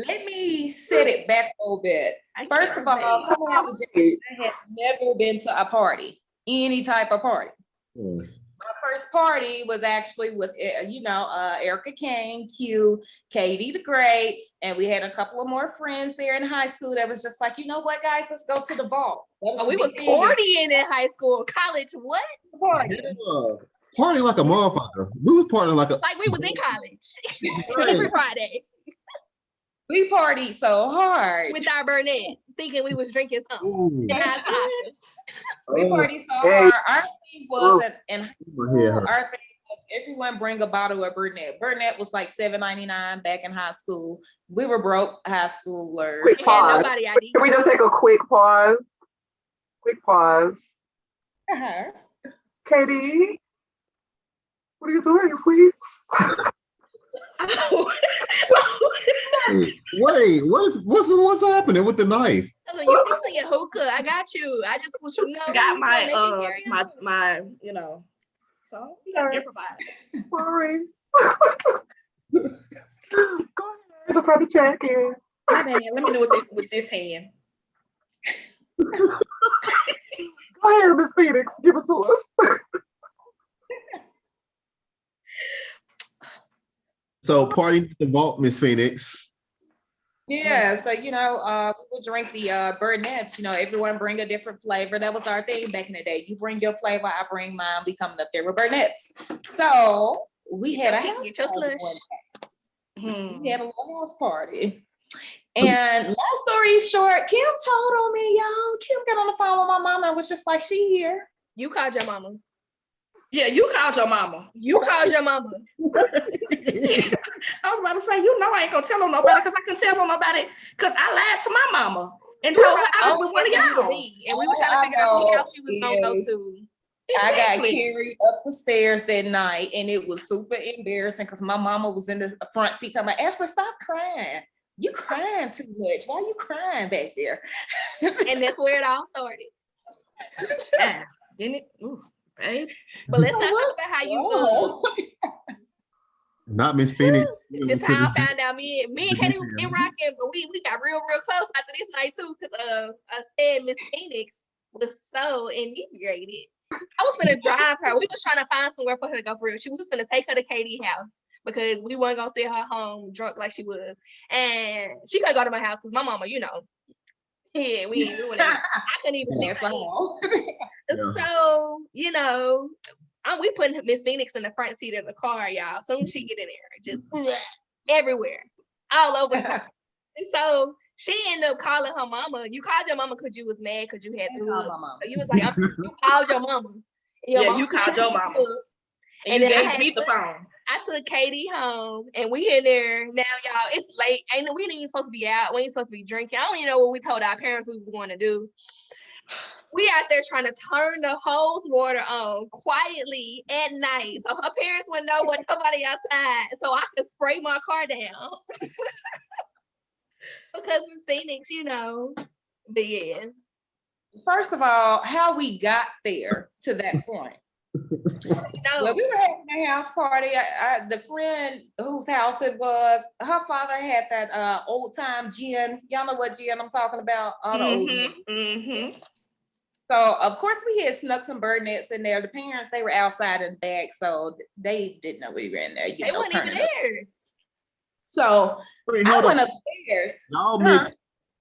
let me set it back a little bit. First of all, coming out of jail, I had never been to a party, any type of party. My first party was actually with, Erica Kane, Q, Katie the Great, and we had a couple of more friends there in high school that was just like, you know what, guys, let's go to the vault. We was partying in high school, college. What? party. Party like a motherfucker. We was partying like a Like we was in college every Friday We partied so hard. with our Burnett, thinking we was drinking something. Ooh. And I thought, We Oh, partied so Hey. hard. Our thing wasn't in high my head school. hurt. Our thing was everyone bring a bottle of Burnett. Burnett was like $7.99 back in high school. We were broke high schoolers. Quick we had pause. nobody ID. Can we just take a quick pause? Quick pause. Uh-huh. Katie, what are you doing, you sweet? Wait, what's happening with the knife? Hello, you fixing your hookah? I got you. I just want you to know. Got so make it carry on. my so improvise. Sorry. Go ahead, just had to check in. My bad. Let me do it with this hand. Go ahead, Miss Phoenix, give it to us. So party at the vault, Miss Phoenix. Yeah, so we would drink the Burnett's. Everyone bring a different flavor. That was our thing back in the day. You bring your flavor, I bring mine. We coming up there with Burnett's. So we had a house Get your party slush. one day. We had a little house party. And long story short, Kim told on me, y'all. Kim got on the phone with my mama and was just like, she here. You called your mama. Yeah, you called your mama. You called your mama. I was about to say, I ain't gonna tell on nobody because I couldn't tell on nobody because I lied to my mama and told her I was with one of y'all. And we were trying to figure out who else she was gonna go to. I got Exactly. carried up the stairs that night and it was super embarrassing because my mama was in the front seat talking about, Ashley, stop crying. You crying too much. Why you crying back there? And that's where it all started. Yeah, didn't it? Ooh, babe. But let's not talk about how you Not Miss Phoenix. This how I found out me and Katie been rocking, but we got real close after this night too, because I said Miss Phoenix was so inebriated. I was gonna drive her. We was trying to find somewhere for her to go for real. She was gonna take her to Katie's house because we weren't gonna see her home drunk like she was. And she couldn't go to my house because my mama, yeah, we went I couldn't even sleep. That's all. So, we putting Miss Phoenix in the front seat of the car, y'all. Soon as she get in there, just everywhere, all over her. And so she ended up calling her mama. You called your mama because you was mad because you had threw up. You was like, you called your mama. You called your mama. And you then gave me the phone. I took Katie home and we in there now, y'all. It's late. We ain't even supposed to be out. We ain't supposed to be drinking. I don't even know what we told our parents we was going to do. We out there trying to turn the hose water on quietly at night. So her parents wouldn't know what nobody outside. So I could spray my car down. Because Miss Phoenix, but yeah. First of all, how we got there to that point. Well, we were having a house party. The friend whose house it was, her father had that old time gin. Y'all know what gin I'm talking about? All the old gin. So of course we had snuck some bird nets in there. The parents, they were outside in the back, so they didn't know we were in there. They weren't even there. So Wait, I hold went on. upstairs. Y'all Huh? mix.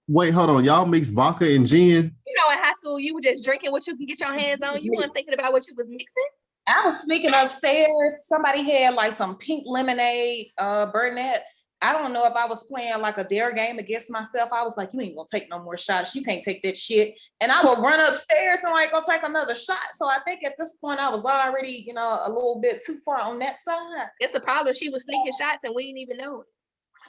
Wait, hold on. Y'all mix vodka and gin. You know, in high school, you were just drinking what you can get your hands on. You weren't thinking about what you was mixing. I was sneaking upstairs. Somebody had like some pink lemonade, Burnett. I don't know if I was playing like a dare game against myself. I was like, you ain't gonna take no more shots. You can't take that shit. And I would run upstairs and like go take another shot. So I think at this point I was already, you know, a little bit too far on that side. That's the problem. She was sneaking shots and we didn't even know it.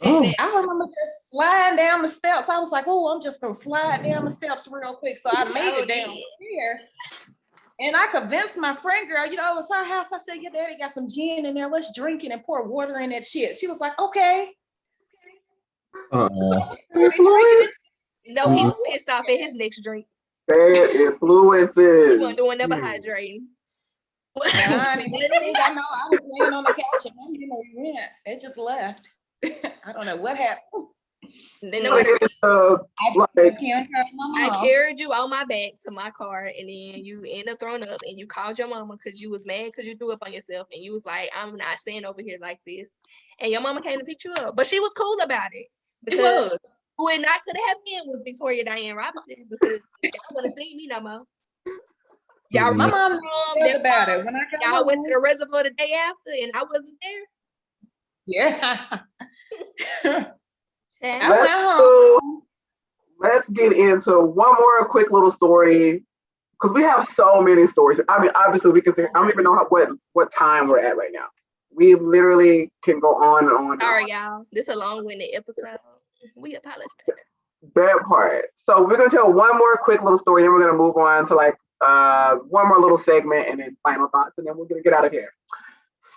Oh. I remember just sliding down the steps. I was like, oh, I'm just gonna slide down the steps real quick. So I made it downstairs. And I convinced my friend girl, you know, it was her house. I said, your daddy got some gin in there. Let's drink it and pour water in that shit. She was like, okay. No, he was pissed off at his next drink. Bad He influences. wasn't doing never hydrating. I know I was laying on the couch and I didn't know we went. It just left. I don't know what happened. Then I get into, like, I carried you on my back to my car, and then you end up throwing up, and you called your mama because you was mad because you threw up on yourself, and you was like, "I'm not staying over here like this." And your mama came to pick you up, but she was cool about it because who it not could have been was Victoria Diane Robinson because y'all wouldn't see me no more. Y'all My remember mom knew about it when I got y'all went to home. the reservoir the day after, and I wasn't there. Yeah. And I went home. so let's get into one more quick little story because we have so many stories. I mean, obviously we can think, I don't even know what time we're at right now. We literally can go on and on. sorry, y'all. This is a long-winded episode. We apologize. That part. So we're gonna tell one more quick little story, then we're gonna move on to like one more little segment and then final thoughts, and then we're gonna get out of here.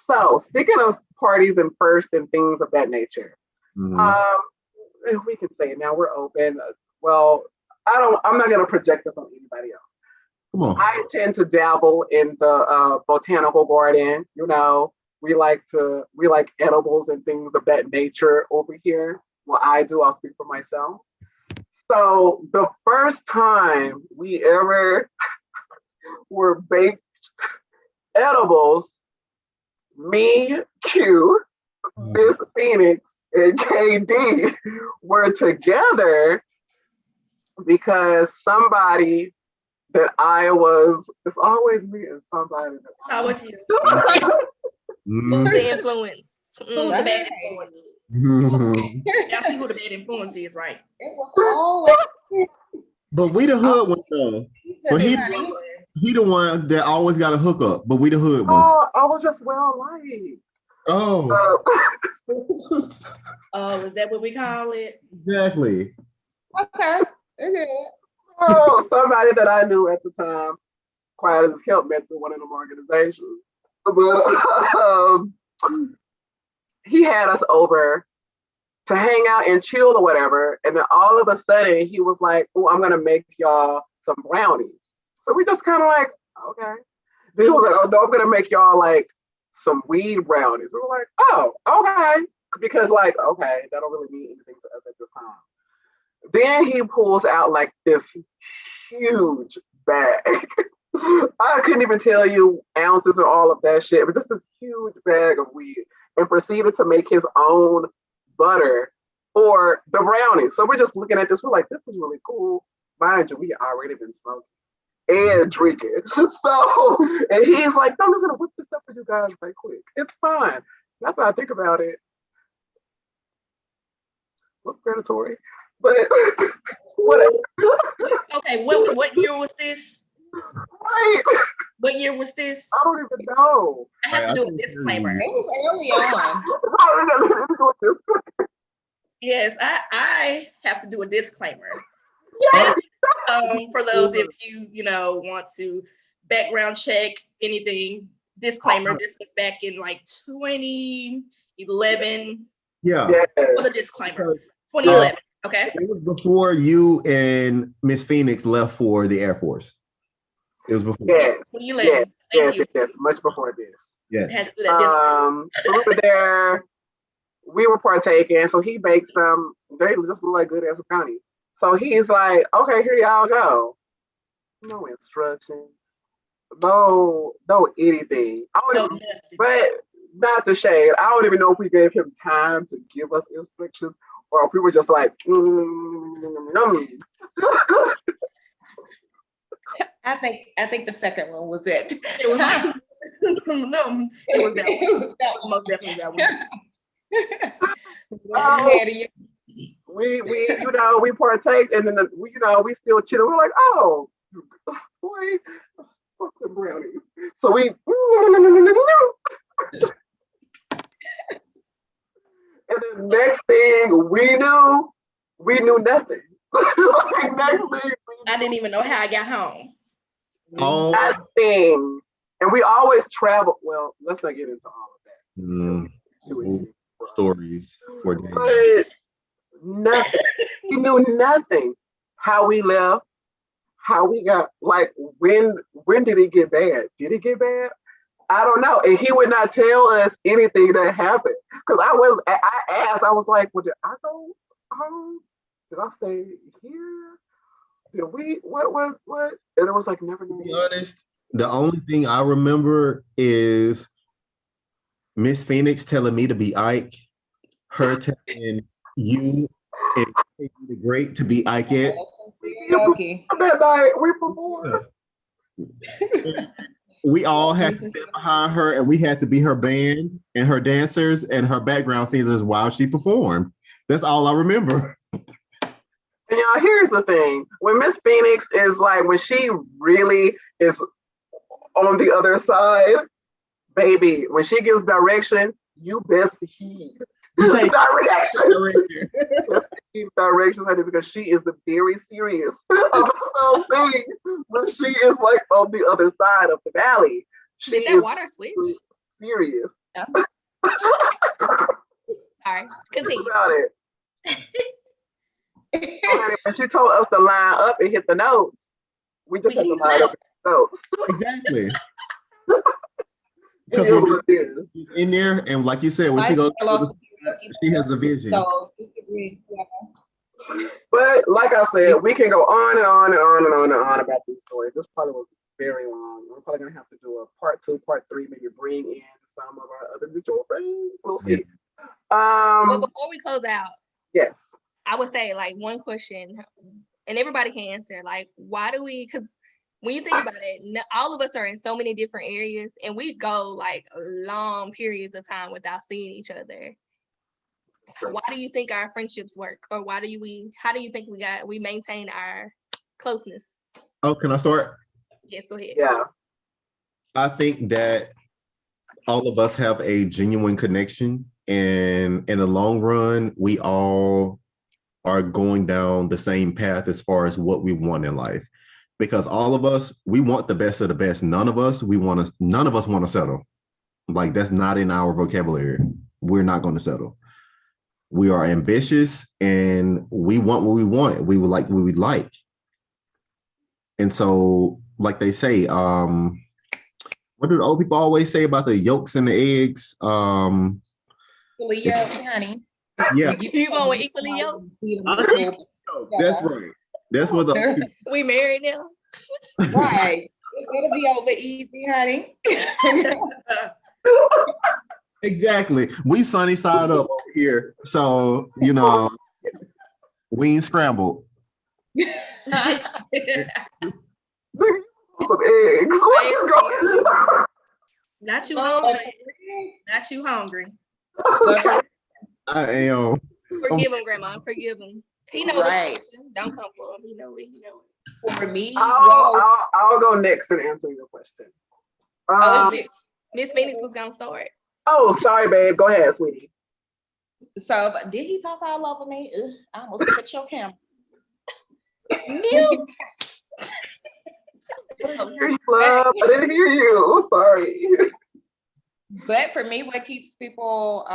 So speaking of parties and first and things of that nature, we can say it now. We're open. Well, I'm not gonna project this on anybody else. Come on. I tend to dabble in the botanical garden. You know, we like edibles and things of that nature over here. Well, I do. I'll speak for myself. So the first time we ever were baked edibles, me, Q, Miss Phoenix, and KD were together because somebody that it's always me and somebody that How was you? Who's the influence? Who's the bad influence? Y'all see who the bad influence is, right? It was always But we the hood one though. But he the one that always got a hookup. But we the hood ones. Oh, I was just well liked. Oh, Oh, is that what we call it? exactly. okay. Okay. Oh, somebody that I knew at the time, quiet as kept, met through one of them organizations. But he had us over to hang out and chill or whatever. And then all of a sudden he was like, oh, I'm gonna make y'all some brownies. So we just kind of like, okay. Then he was like, oh no, I'm gonna make y'all like some weed brownies. We were like, oh, okay. Because like, okay, that don't really mean anything to us at this time. Then he pulls out like this huge bag. I couldn't even tell you ounces and all of that shit, but just this huge bag of weed, and proceeded to make his own butter for the brownies. So we're just looking at this. We're like, this is really cool. Mind you, we already been smoking and drinking. So, and he's like, no, I'm just gonna whip this up for you guys right quick. It's fine. That's how I think about it. Look predatory, but whatever. Okay, what year was this? Right? What year was this? I don't even know. I have to do a disclaimer. It was early on. Yes, I have to do a disclaimer. Yes. For those of you know want to background check anything, disclaimer. This was back in like 2011. Yeah. Yes. For the disclaimer, 2011. Okay. It was before you and Miss Phoenix left for the Air Force. It was before. Yes. 2011. Thank you. Yes. Much before this. Yes. I had to do that disclaimer. So we were there. We were partaking. So he baked some. They just look like good ass brownies. So he's like, okay, here y'all go. no instructions, no anything. I don't No, even, nothing. but not the shade. I don't even know if we gave him time to give us instructions or if we were just like, I think the second one was it. It was no, it was that one. It was that one. Most definitely that one. we we partake and then we still chill. We're like, oh boy, fuck the brownies. So we and the next thing we knew nothing. Like, next thing I didn't even know how I got home. Oh. nothing. And we always travel. Well, let's not get into all of that. Stories for days. But nothing. We knew nothing. How we left, how we got, like, when did it get bad? Did it get bad? I don't know. And he would not tell us anything that happened. Because I asked, I was like, well, did I go home? Did I stay here? Did we, what? And it was like, never To knew. be honest, the only thing I remember is Miss Phoenix telling me to be Ike, her telling you and the Great to be Ike. Okay. That night, we performed. We all had to stand behind her and we had to be her band and her dancers and her background singers while she performed. That's all I remember. And y'all, here's the thing. When Miss Phoenix is like, when she really is on the other side, baby, when she gives direction, you best heed. You take Direction. Keep directions, honey, because she is very serious about those things. When she is like on the other side of the valley, she Did that is water switch? serious All right, continue. about it. Honey, when she told us to line up and hit the notes, we just had to line up and hit the notes. exactly. It Because is when what it is. she's in there, and like you said, when she goes, she has a vision. So, But like I said, we can go on and on and on and on and on about these stories. This probably was very long. We're probably gonna have to do a part 2, part 3, maybe bring in some of our other mutual friends. We'll see. But before we close out, Yes. I would say like one question, and everybody can answer. Like, why do we? Because when you think about it, all of us are in so many different areas, and we go like long periods of time without seeing each other. Why do you think our friendships work, or how do you think we maintain our closeness? Oh, can I start? Yes, go ahead. Yeah. I think that all of us have a genuine connection, and in the long run, we all are going down the same path as far as what we want in life. Because all of us, we want the best of the best. None of us want to settle. Like, that's not in our vocabulary. We're not going to settle. We are ambitious and we want what we want. We would like what we like. And so, like they say, what do the old people always say about the yolks and the eggs? honey. Yeah. You going with equally yoked? That's right. That's what the We married now. Right. It'll be over easy, honey. exactly. We sunny side up over here. So, we ain't scrambled. Some eggs. What is going on? Not you Oh, hungry. Not you hungry. I am. forgive him, Grandma. Forgive him. He knows Right. the scripture. Don't come for him. He know it. He know it. For me, I'll go next and answer your question. Miss Phoenix was gonna start. Oh, sorry, babe. Go ahead, sweetie. so did he talk all over me? Ugh, I almost put your camera. Mute. I didn't hear you, love. I didn't hear you. Sorry. But for me, what keeps people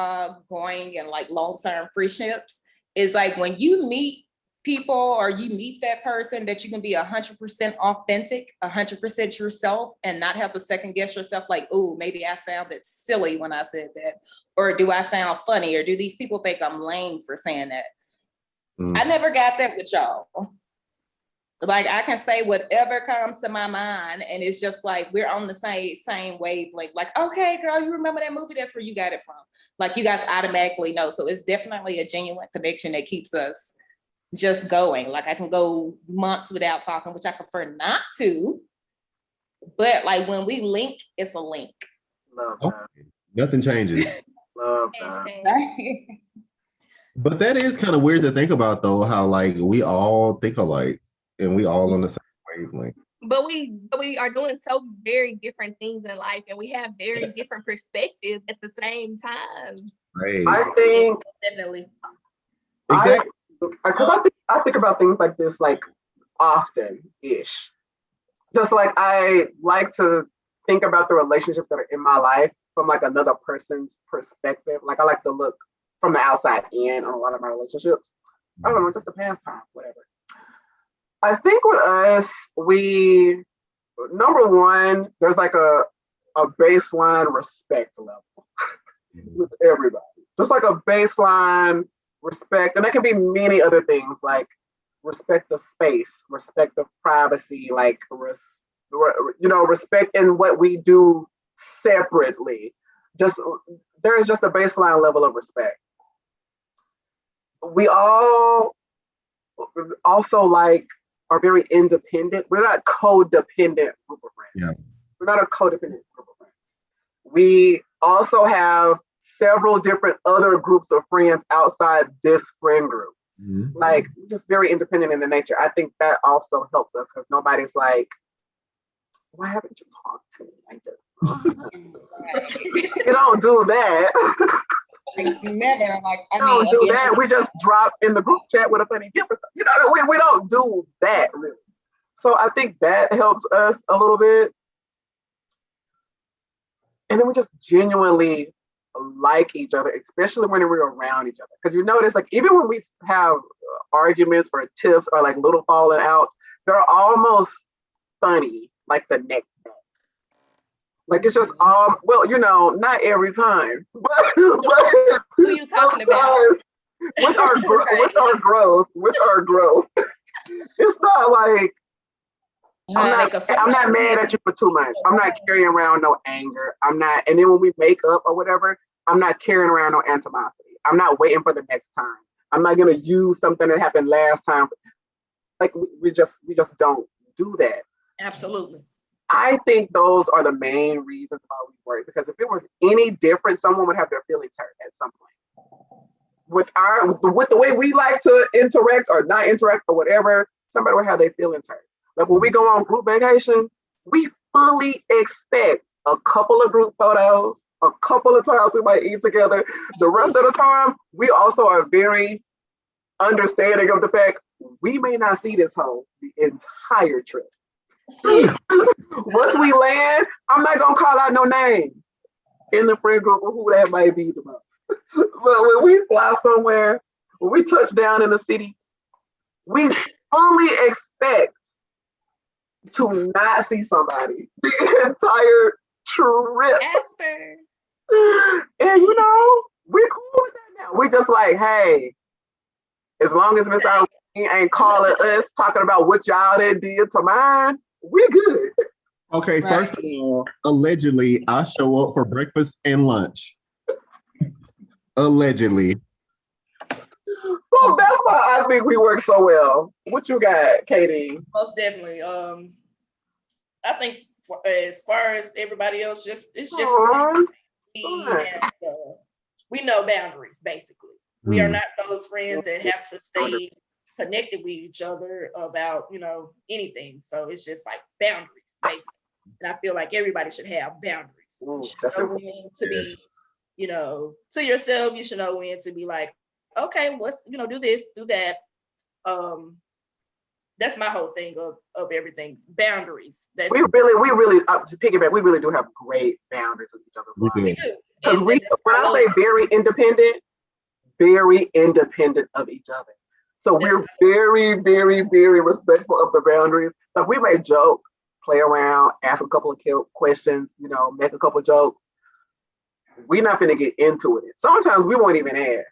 going in like long-term friendships is like when you meet people or you meet that person that you can be 100% authentic, 100% yourself and not have to second guess yourself like, oh, maybe I sounded silly when I said that. Or do I sound funny? Or do these people think I'm lame for saying that? I never got that with y'all. Like I can say whatever comes to my mind, and it's just like we're on the same wavelength. Like, okay, girl, you remember that movie? That's where you got it from. Like you guys automatically know. So it's definitely a genuine connection that keeps us just going. Like I can go months without talking, which I prefer not to. But like when we link, it's a link. Love Oh, that. nothing changes. Love that. Hashtag. But that is kind of weird to think about, though, how like we all think alike and we all on the same wavelength. But we are doing so very different things in life, and we have very different perspectives at the same time. Right. I think Definitely. Exactly. because I think about things like this like often-ish. Just like I like to think about the relationships that are in my life from like another person's perspective. Like I like to look from the outside in on a lot of my relationships. I don't know, just a pastime, whatever. I think with us, we number one, there's like a baseline respect level with everybody. Just like a baseline respect, and that can be many other things like respect of space, respect of privacy, like respect in what we do separately. Just there is just a baseline level of respect. We all also like are very independent. We're not codependent group of friends. Yeah. We're not a codependent group of friends. We also have several different other groups of friends outside this friend group. Mhm. Like just very independent in the nature. I think that also helps us because nobody's like, why haven't you talked to me? I just you don't do that. Never like I We don't mean, do that. We just drop in the group chat with a funny gift or something. We don't do that really. So I think that helps us a little bit. And then we just genuinely like each other, especially when we're around each other. Because you notice, like, even when we have arguments or tiffs or like little falling outs, they're almost funny, like the next day. Like it's just not every time, but Who you talking about? with our growth, it's not like I'm not mad at you for 2 months. I'm not carrying around no anger. I'm not, and then when we make up or whatever, I'm not carrying around no animosity. I'm not waiting for the next time. I'm not gonna use something that happened last time. Like we just don't do that. Absolutely. I think those are the main reasons why we work. Because if it was any different, someone would have their feelings hurt at some point. With the way we like to interact or not interact or whatever, somebody would have their feelings hurt. Like when we go on group vacations, we fully expect a couple of group photos, a couple of times we might eat together. The rest of the time, we also are very understanding of the fact we may not see this whole the entire trip. Once we land, I'm not gonna call out no names in the friend group of who that might be the most. But when we fly somewhere, when we touch down in the city, we fully expect to not see somebody the entire trip. Casper. And we're cool with that now. We just like, hey, as long as Miss Irene ain't calling us talking about what y'all did to mine, we good. Okay, Right. first of all, allegedly, I show up for breakfast and lunch. Allegedly. So that's why I think we work so well. What you got, Katie? Most definitely. I think as far as everybody else, it's just Aww. we know boundaries basically. We are not those friends that have to stay connected with each other about anything. So it's just like boundaries basically. And I feel like everybody should have boundaries. Ooh, You should that's know when to be, to yourself. You should know when to be like, okay, let's do this, do that. That's my whole thing of everything. Boundaries. We really to piggyback, we really do have great boundaries with each other's We lives. do. Because when I say very independent of each other. So we're very, very, very respectful of the boundaries. Like we may joke, play around, ask a couple of questions, make a couple of jokes. We're not gonna get into it. Sometimes we won't even ask.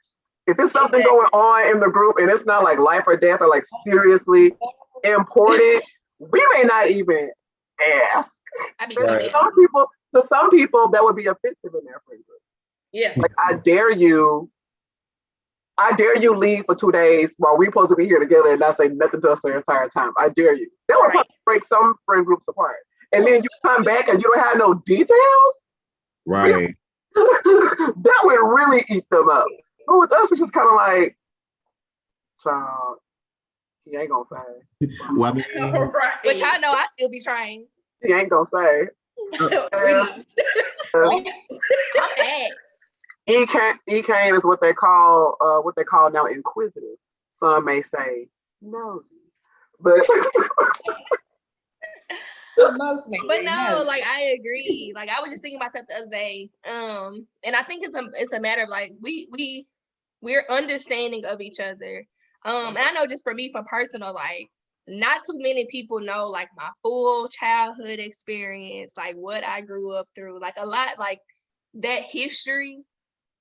If it's something going on in the group and it's not like life or death or like seriously, important, we may not even ask. I be Right. To some people, that would be offensive in their friend group. Yeah. Like, I dare you leave for 2 days while we're supposed to be here together and not say nothing to us the entire time. I dare you. That would Right. probably break some friend groups apart. And then you come back and you don't have no details. Right. That would really eat them up. But with us, it's just kind of like, child, he ain't gonna say. Well, I mean, Right. Which I know I still be trying. He ain't gonna say. We know. I'm ex. EK is what they call now inquisitive. Some may say nosy, but Mostly. But no, like I agree. Like I was just thinking about that the other day. And I think it's a matter of like we're understanding of each other. And I know just for me, for personal, like not too many people know like my full childhood experience, like what I grew up through, like a lot, like that history.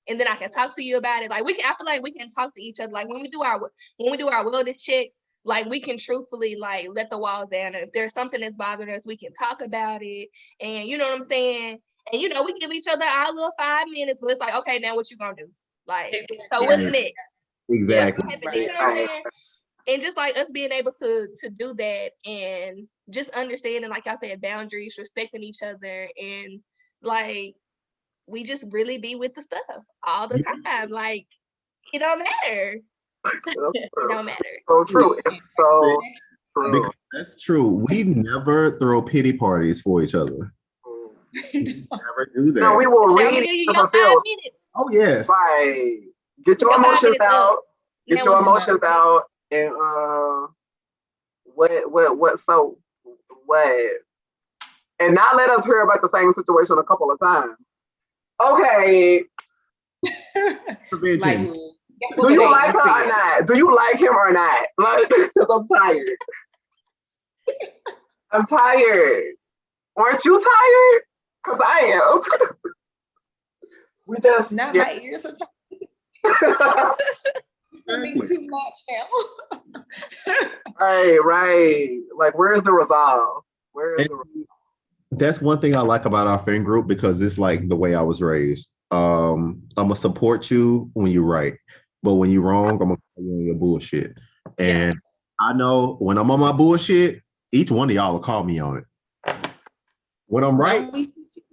And then I can talk to you about it. Like I feel like we can talk to each other. Like when we do our wellness checks, like we can truthfully like let the walls down. If there's something that's bothering us, we can talk about it. And you know what I'm saying? And you know, we give each other our little 5 minutes, but it's like, okay, now what you gonna do? Like, so what's next? exactly. You know what I'm saying? And just like us being able to do that and just understanding, like I said, boundaries, respecting each other, and like we just really be with the stuff all the time. Like it don't matter. It don't matter. so true. It's so true. Because that's true. We never throw pity parties for each other. We never do that. No, we will Now, I'm read gonna give you to your 5 fulfill. minutes. Oh yes. Right. Get your Your 5 emotions minutes up. out. Get Now your what's the emotions next? out. And what? And not let us hear about the same situation a couple of times. Okay. Like, Do you like her or not? Do you like him or not? Like, because I'm tired. I'm tired. Aren't you tired? Because I am. We just Not my ears are talking too much now. right. Like, where's the resolve? Where is the resolve? That's one thing I like about our friend group because it's like the way I was raised. I'm gonna support you when you're right, but when you're wrong, I'm gonna call you on your bullshit. And I know when I'm on my bullshit, each one of y'all will call me on it. When I'm right,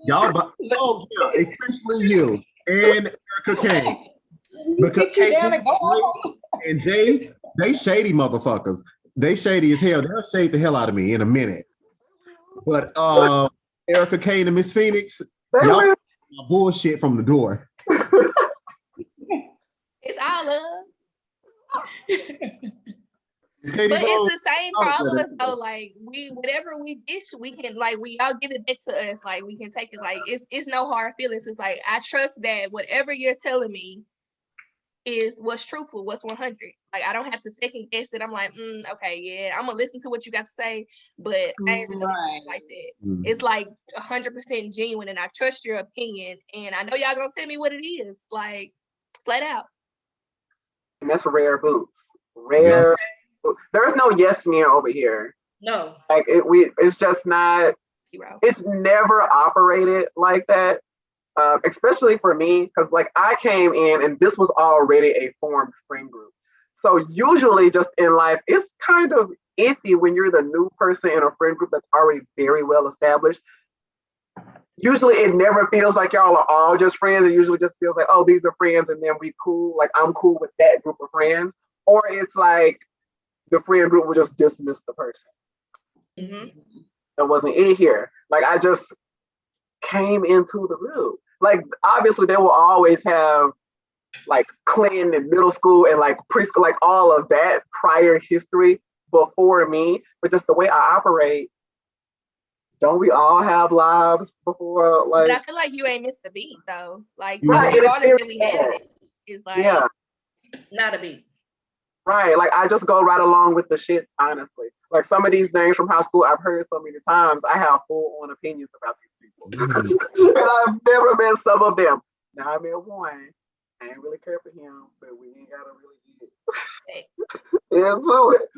y'all, oh yeah, especially you and Erica Kane. Because Get you down and go home. and Jay, they shady motherfuckers. They shady as hell. They'll shade the hell out of me in a minute. But Erica Kane and Miss Phoenix, y'all my bullshit from the door. It's all love. It's Katie But Rose. it's the same for all of us though. Like whatever we dish, we can like we all give it back to us. Like we can take it. Like it's no hard feelings. It's like I trust that whatever you're telling me is what's truthful, what's 100. Like I don't have to second guess it. I'm like, okay, yeah, I'm gonna listen to what you got to say, but I ain't really like that. It's like 100% genuine, and I trust your opinion, and I know y'all gonna tell me what it is, like flat out. And that's rare boots. Rare. Yeah. There's no yes man over here. No. Like it's just not. Zero. It's never operated like that. Especially for me, because like I came in and this was already a formed friend group. So usually just in life, it's kind of iffy when you're the new person in a friend group that's already very well established. Usually it never feels like y'all are all just friends. It usually just feels like, oh, these are friends and then we cool. Like I'm cool with that group of friends. Or it's like the friend group will just dismiss the person. That wasn't in here. Like I just came into the group. Like obviously they will always have like Clinton in middle school and like preschool, like all of that prior history before me, but just the way I operate, don't we all have lives before? Like, but I feel like you ain't missed a beat though. Like right, regardless that we have it, it's like not a beat. Right, like I just go right along with the shit, honestly. Like some of these names from high school I've heard so many times, I have full-on opinions about these people. And I've never met some of them. Now I met one. I ain't really care for him, but we ain't gotta really get into it.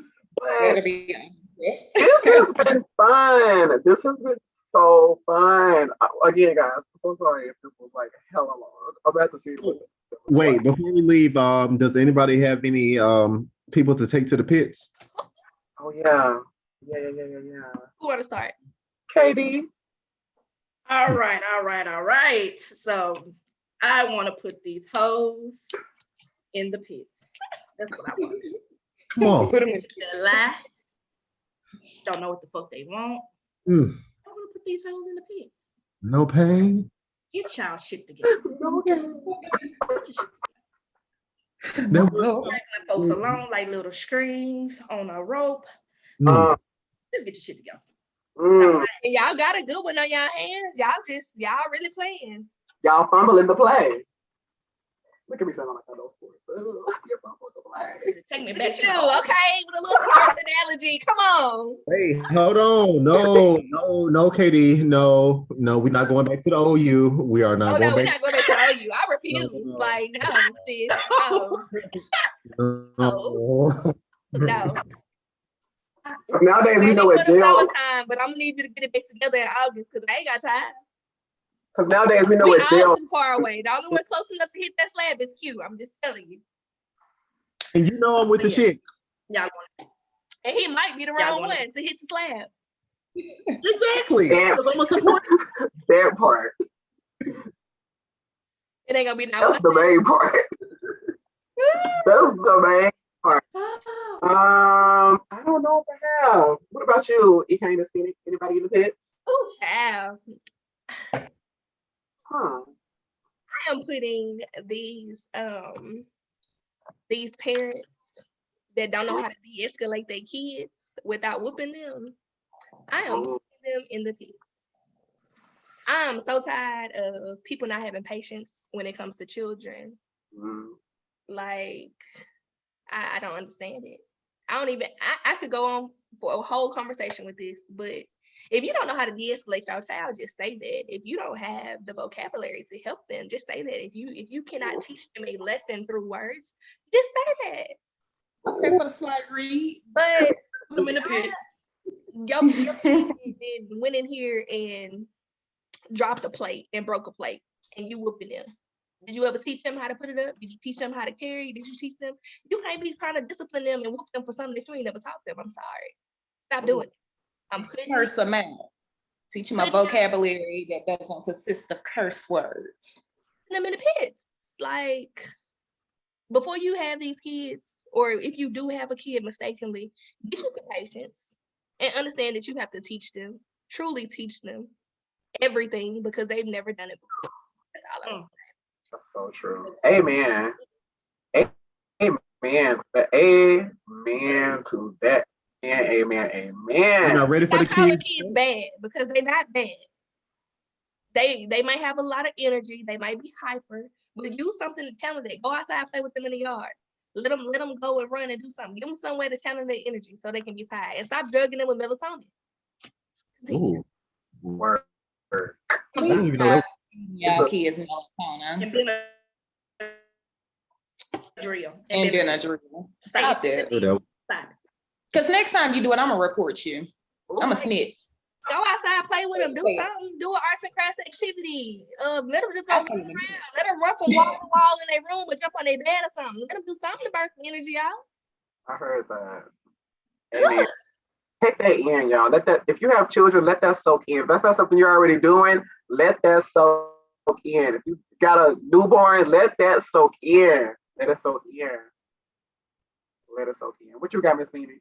Better But be honest. this has been fun. This has been so fun. Again, guys, I'm so sorry if this was like hella long. I'm about to see what it was Wait, like. before we leave, does anybody have any people to take to the pits? Oh yeah. Yeah. Who want to start? Katie. All right. So I want to put these hoes in the pits. That's what I want to do. Come on. Put 'em in- They lie. Don't know what the fuck they want. Mm, I want to put these hoes in the pits. no pain. Get y'all shit together. Okay. Get your shit No. No. dragging the folks along like little strings on a rope. Mm. Just get your shit together. And y'all got a good one on y'all hands. Y'all really playing. Y'all fumbling the play. Look at me sounding like I know sports. Ugh, you're fumbling the play. Take me Look back at to you, the okay? With a little sports analogy. Come on. Hey, hold on. No, Katie. No, we're not going back to the OU. We are not Oh no, going we're back. not going to tell you. I refuse. No. Like, no, sis. No. No. Nowadays we Maybe know for what the jail. summertime, but I'm gonna need you to get it back together in August because I ain't got time. Because nowadays we know We what all jail. too far away. The only one close enough to hit that slab is Q. I'm just telling you. And you know I'm with the Yeah. shit. y'all. And he might be the Y'all wrong gonna- one to hit the slab. Exactly. Yeah. Because I'm a support. That part. It ain't gonna be that That's one. the main part. That's the main part. I don't know if I have. What about you, Ekanis? Anybody in the pits? Oh, child. Huh. I am putting these parents that don't know how to de-escalate their kids without whooping them. I am putting them in the pits. I'm so tired of people not having patience when it comes to children. Mm. Like, I don't understand it. I could go on for a whole conversation with this, but if you don't know how to de-escalate your child, just say that. If you don't have the vocabulary to help them, just say that. If you cannot teach them a lesson through words, just say that. Okay, for the slight read. But Put them in the pit. your kid then went in here and dropped a plate and broke a plate, and you whooping them. Did you ever teach them how to put it up? Did you teach them how to carry? Did you teach them? You can't be trying to discipline them and whoop them for something that you ain't never taught them. I'm sorry. Stop doing it. I'm putting Curse them out. Teach them a vocabulary that doesn't consist of curse words. them in the pits. Like, before you have these kids, or if you do have a kid mistakenly, get you some patience and understand that you have to teach them, truly teach them everything because they've never done it before. That's all I want. That's so true. Amen. Amen. Amen to that. Amen. You're not ready for the Stop calling kids. kids bad because they're not bad. They might have a lot of energy. They might be hyper, but use something to channel that. Go outside, play with them in the yard. Let them go and run and do something. Give them some way to channel their energy so they can be tired. And stop drugging them with melatonin. Continue. Ooh. Word. I didn't even know that. Y'all kids melatonin And Benadryl. and Benadryl. Stop that. was- Stop. Because next time you do it, I'm gonna report you. I'm a snitch. Go outside, play with them, do something, do an arts and crafts activity. Let them just go run around. Let them run from wall to wall in their room or jump on their bed or something. Let them do something to burn some energy out. I heard that. Amen. Take that in, y'all. Let that. If you have children, let that soak in. If that's not something you're already doing, let that soak in. If you got a newborn, let that soak in. Let it soak in. Let it soak in. What you got, Miss Phoenix?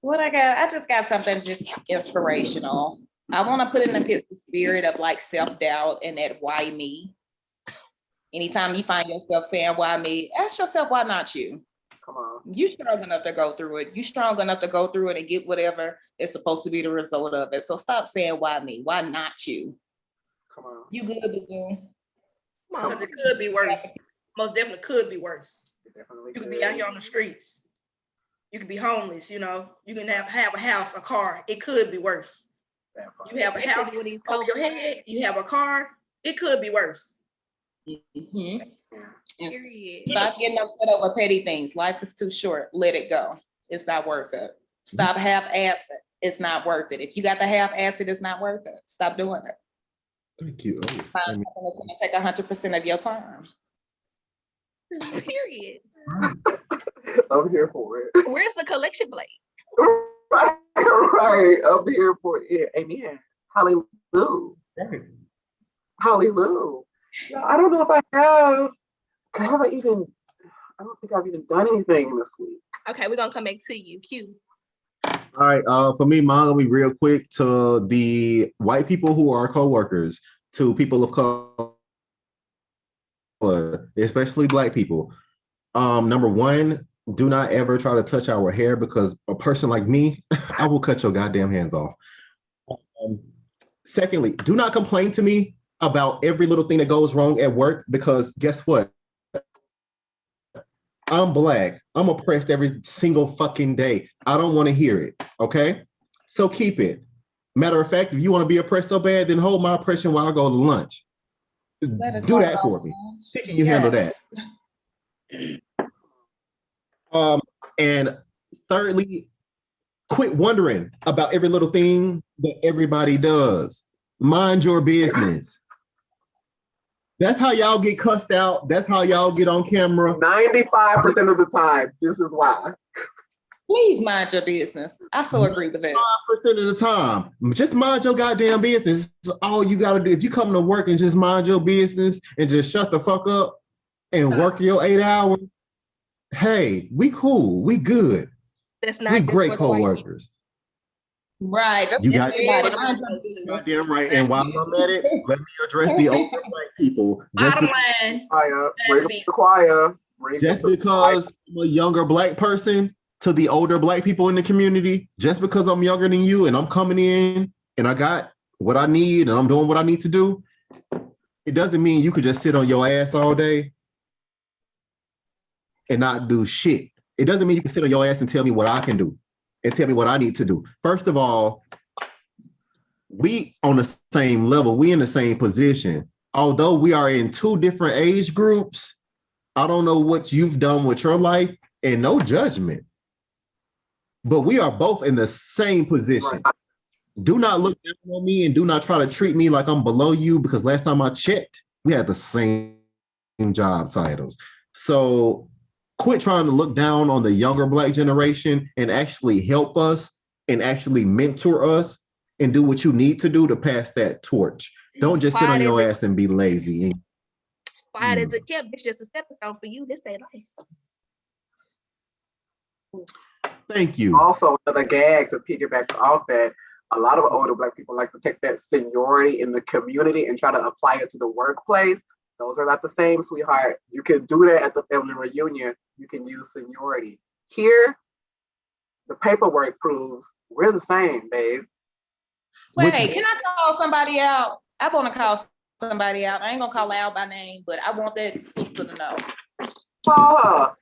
What I got, I just got something just inspirational. I want to put in the pits the spirit of like self-doubt and that why me. Anytime you find yourself saying why me, ask yourself why not you. Come on. You strong enough to go through it. You strong enough to go through it and get whatever is supposed to be the result of it. So stop saying why me, why not you? Come on. You good to do. Because it could be worse. Most definitely could be worse. Definitely You could be out here on the streets. You could be homeless, you know. You can have a house, a car. It could be worse. You have a house Especially with these over your COVID head. You have a car. It could be worse. Mhm. And Period. stop getting upset over petty things. Life is too short. Let it go. It's not worth it. Stop half-assing. It's not worth it. If you got the half-ass it, it's not worth it. Stop doing it. Thank you. Find something that's gonna take 100% of your time. Period. I'm here for it. Where's the collection plate? Right. I'm here for it. Amen. Hallelujah. Hallelujah. Yeah, I don't know if I have. I don't think I've even done anything this week. Okay, we're gonna come back to you. Q. All right. For me, mine will be real quick to the white people who are co-workers, to people of color, especially Black people. Number one, do not ever try to touch our hair, because a person like me, I will cut your goddamn hands off. Secondly, do not complain to me about every little thing that goes wrong at work, because guess what? I'm Black. I'm oppressed every single fucking day. I don't want to hear it. Okay? So keep it. Matter of fact, if you want to be oppressed so bad, then hold my oppression while I go to lunch. Let it Do go that on for me. lunch. See, can you handle that? Yes. And thirdly, quit wondering about every little thing that everybody does. Mind your business. That's how y'all get cussed out. That's how y'all get on camera. 95% of the time, this is why. Please mind your business. I so agree with that. 5% of the time, just mind your goddamn business. That's all you gotta do. If you come to work and just mind your business and just shut the fuck up and work your 8 hours, hey, we cool. We good. That's not We just great for the white people. co-workers. Right. That's You just got everybody. it. Mind your business. Goddamn right. And while I'm at it, let me address the older Black people. Bottom line, Choir, bring up the choir. Bring Just up the choir. because I'm a younger Black person, to the older Black people in the community, just because I'm younger than you and I'm coming in and I got what I need and I'm doing what I need to do, it doesn't mean you could just sit on your ass all day and not do shit. It doesn't mean you can sit on your ass and tell me what I can do and tell me what I need to do. First of all, we on the same level, we in the same position. Although we are in two different age groups, I don't know what you've done with your life, and no judgment. But we are both in the same position. Right. Do not look down on me and do not try to treat me like I'm below you, because last time I checked, we had the same job titles. So quit trying to look down on the younger Black generation and actually help us and actually mentor us and do what you need to do to pass that torch. Don't just sit on your ass and be lazy. Quiet as a kept. It's just a stepping stone for you. This ain't life. Thank you. Also, another gag to piggyback off that, a lot of older Black people like to take that seniority in the community and try to apply it to the workplace. Those are not the same, sweetheart. You can do that at the family reunion. You can use seniority. Here, the paperwork proves we're the same, babe. Wait, can I call somebody out? I want to call somebody out. I ain't gonna call her out by name, but I want that sister to know. Oh,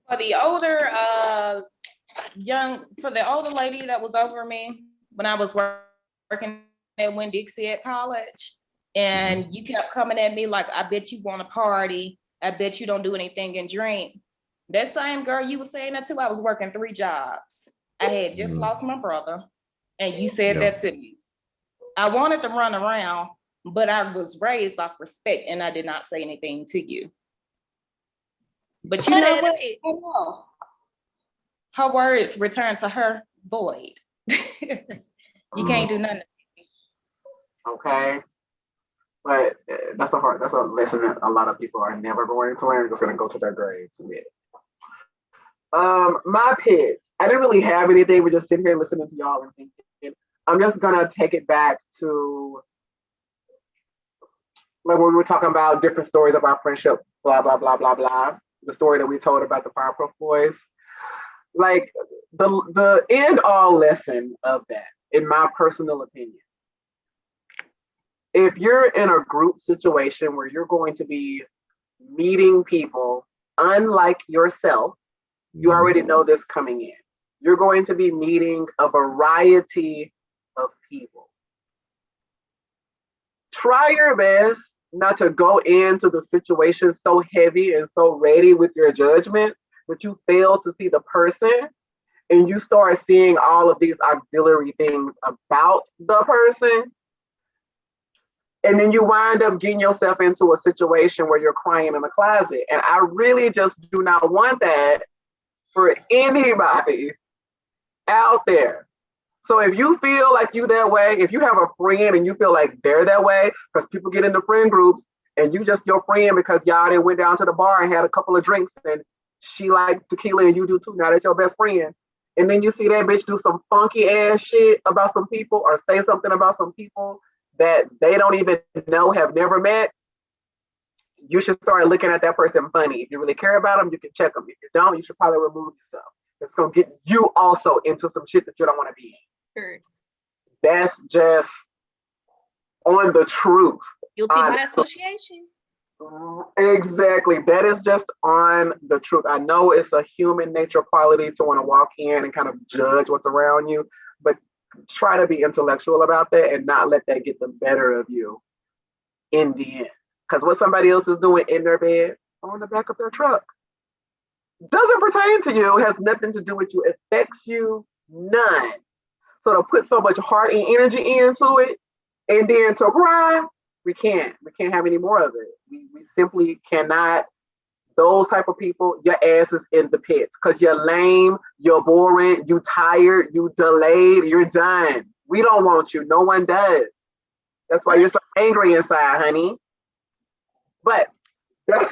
For the older for the older lady that was over me when I was working at Winn-Dixie at college, and you kept coming at me like, I bet you want to party. I bet you don't do anything and drink. That same girl you were saying that to, I was working 3 jobs. I had just lost my brother, and you said that to me. I wanted to run around, but I was raised off respect, and I did not say anything to you. But you know what? I know. Her words return to her void. You can't do nothing. okay. But that's a lesson that a lot of people are never going to learn. It's going to go to their graves with. My pits. I didn't really have anything. We're just sitting here listening to y'all and thinking. I'm just gonna take it back to like when we were talking about different stories of our friendship, blah blah blah blah blah. The story that we told about the Powerpuff Boys. Like the end all lesson of that, in my personal opinion. If you're in a group situation where you're going to be meeting people unlike yourself, you already know this coming in. You're going to be meeting a variety of people. Try your best not to go into the situation so heavy and so ready with your judgments that you fail to see the person and you start seeing all of these auxiliary things about the person. And then you wind up getting yourself into a situation where you're crying in the closet. And I really just do not want that for anybody out there. So if you feel like you that way, if you have a friend and you feel like they're that way, because people get into friend groups and you just your friend because y'all then went down to the bar and had a couple of drinks and she liked tequila and you do too. Now that's your best friend. And then you see that bitch do some funky ass shit about some people or say something about some people that they don't even know, have never met. You should start looking at that person funny. If you really care about them, you can check them. If you don't, you should probably remove yourself. It's gonna get you also into some shit that you don't want to be in. Sure. That's just on the truth. Guilty by association. Exactly. That is just on the truth. I know it's a human nature quality to want to walk in and kind of judge what's around you, but try to be intellectual about that and not let that get the better of you in the end. Because what somebody else is doing in their bed or on the back of their truck doesn't pertain to you, has nothing to do with you, affects you none. So to put so much heart and energy into it and then to cry, we can't have any more of it. We simply cannot. Those type of people, your ass is in the pits because you're lame, you're boring, you tired, you delayed, you're done. We don't want you. No one does. That's why you're so angry inside, honey. But that's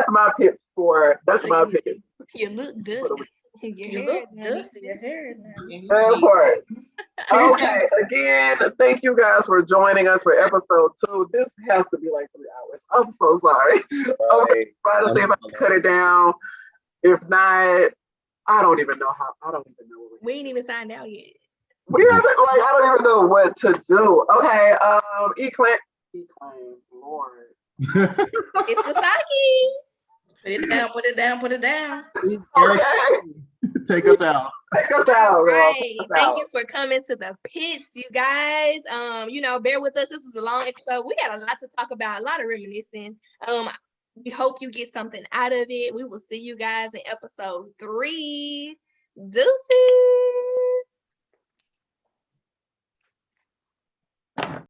my pits for. That's my pits. You look dusty. You look dusty. Your hair now. That part. Okay, again, thank you guys for joining us for episode 2. This has to be like 3 hours. I'm so sorry. Okay, try to see if I can cut it down. If not, I don't even know how. I don't even know. We ain't even signed out yet. We haven't, like, I don't even know what to do. Okay, E-Claim, Lord. It's Kasaki. Put it down, put it down, put it down. Okay. Take us out. Take us out, girl. Right. Take us Thank out. you for coming to the pits, you guys. Bear with us. This is a long episode. We got a lot to talk about, a lot of reminiscing. We hope you get something out of it. We will see you guys in episode 3. Deuces.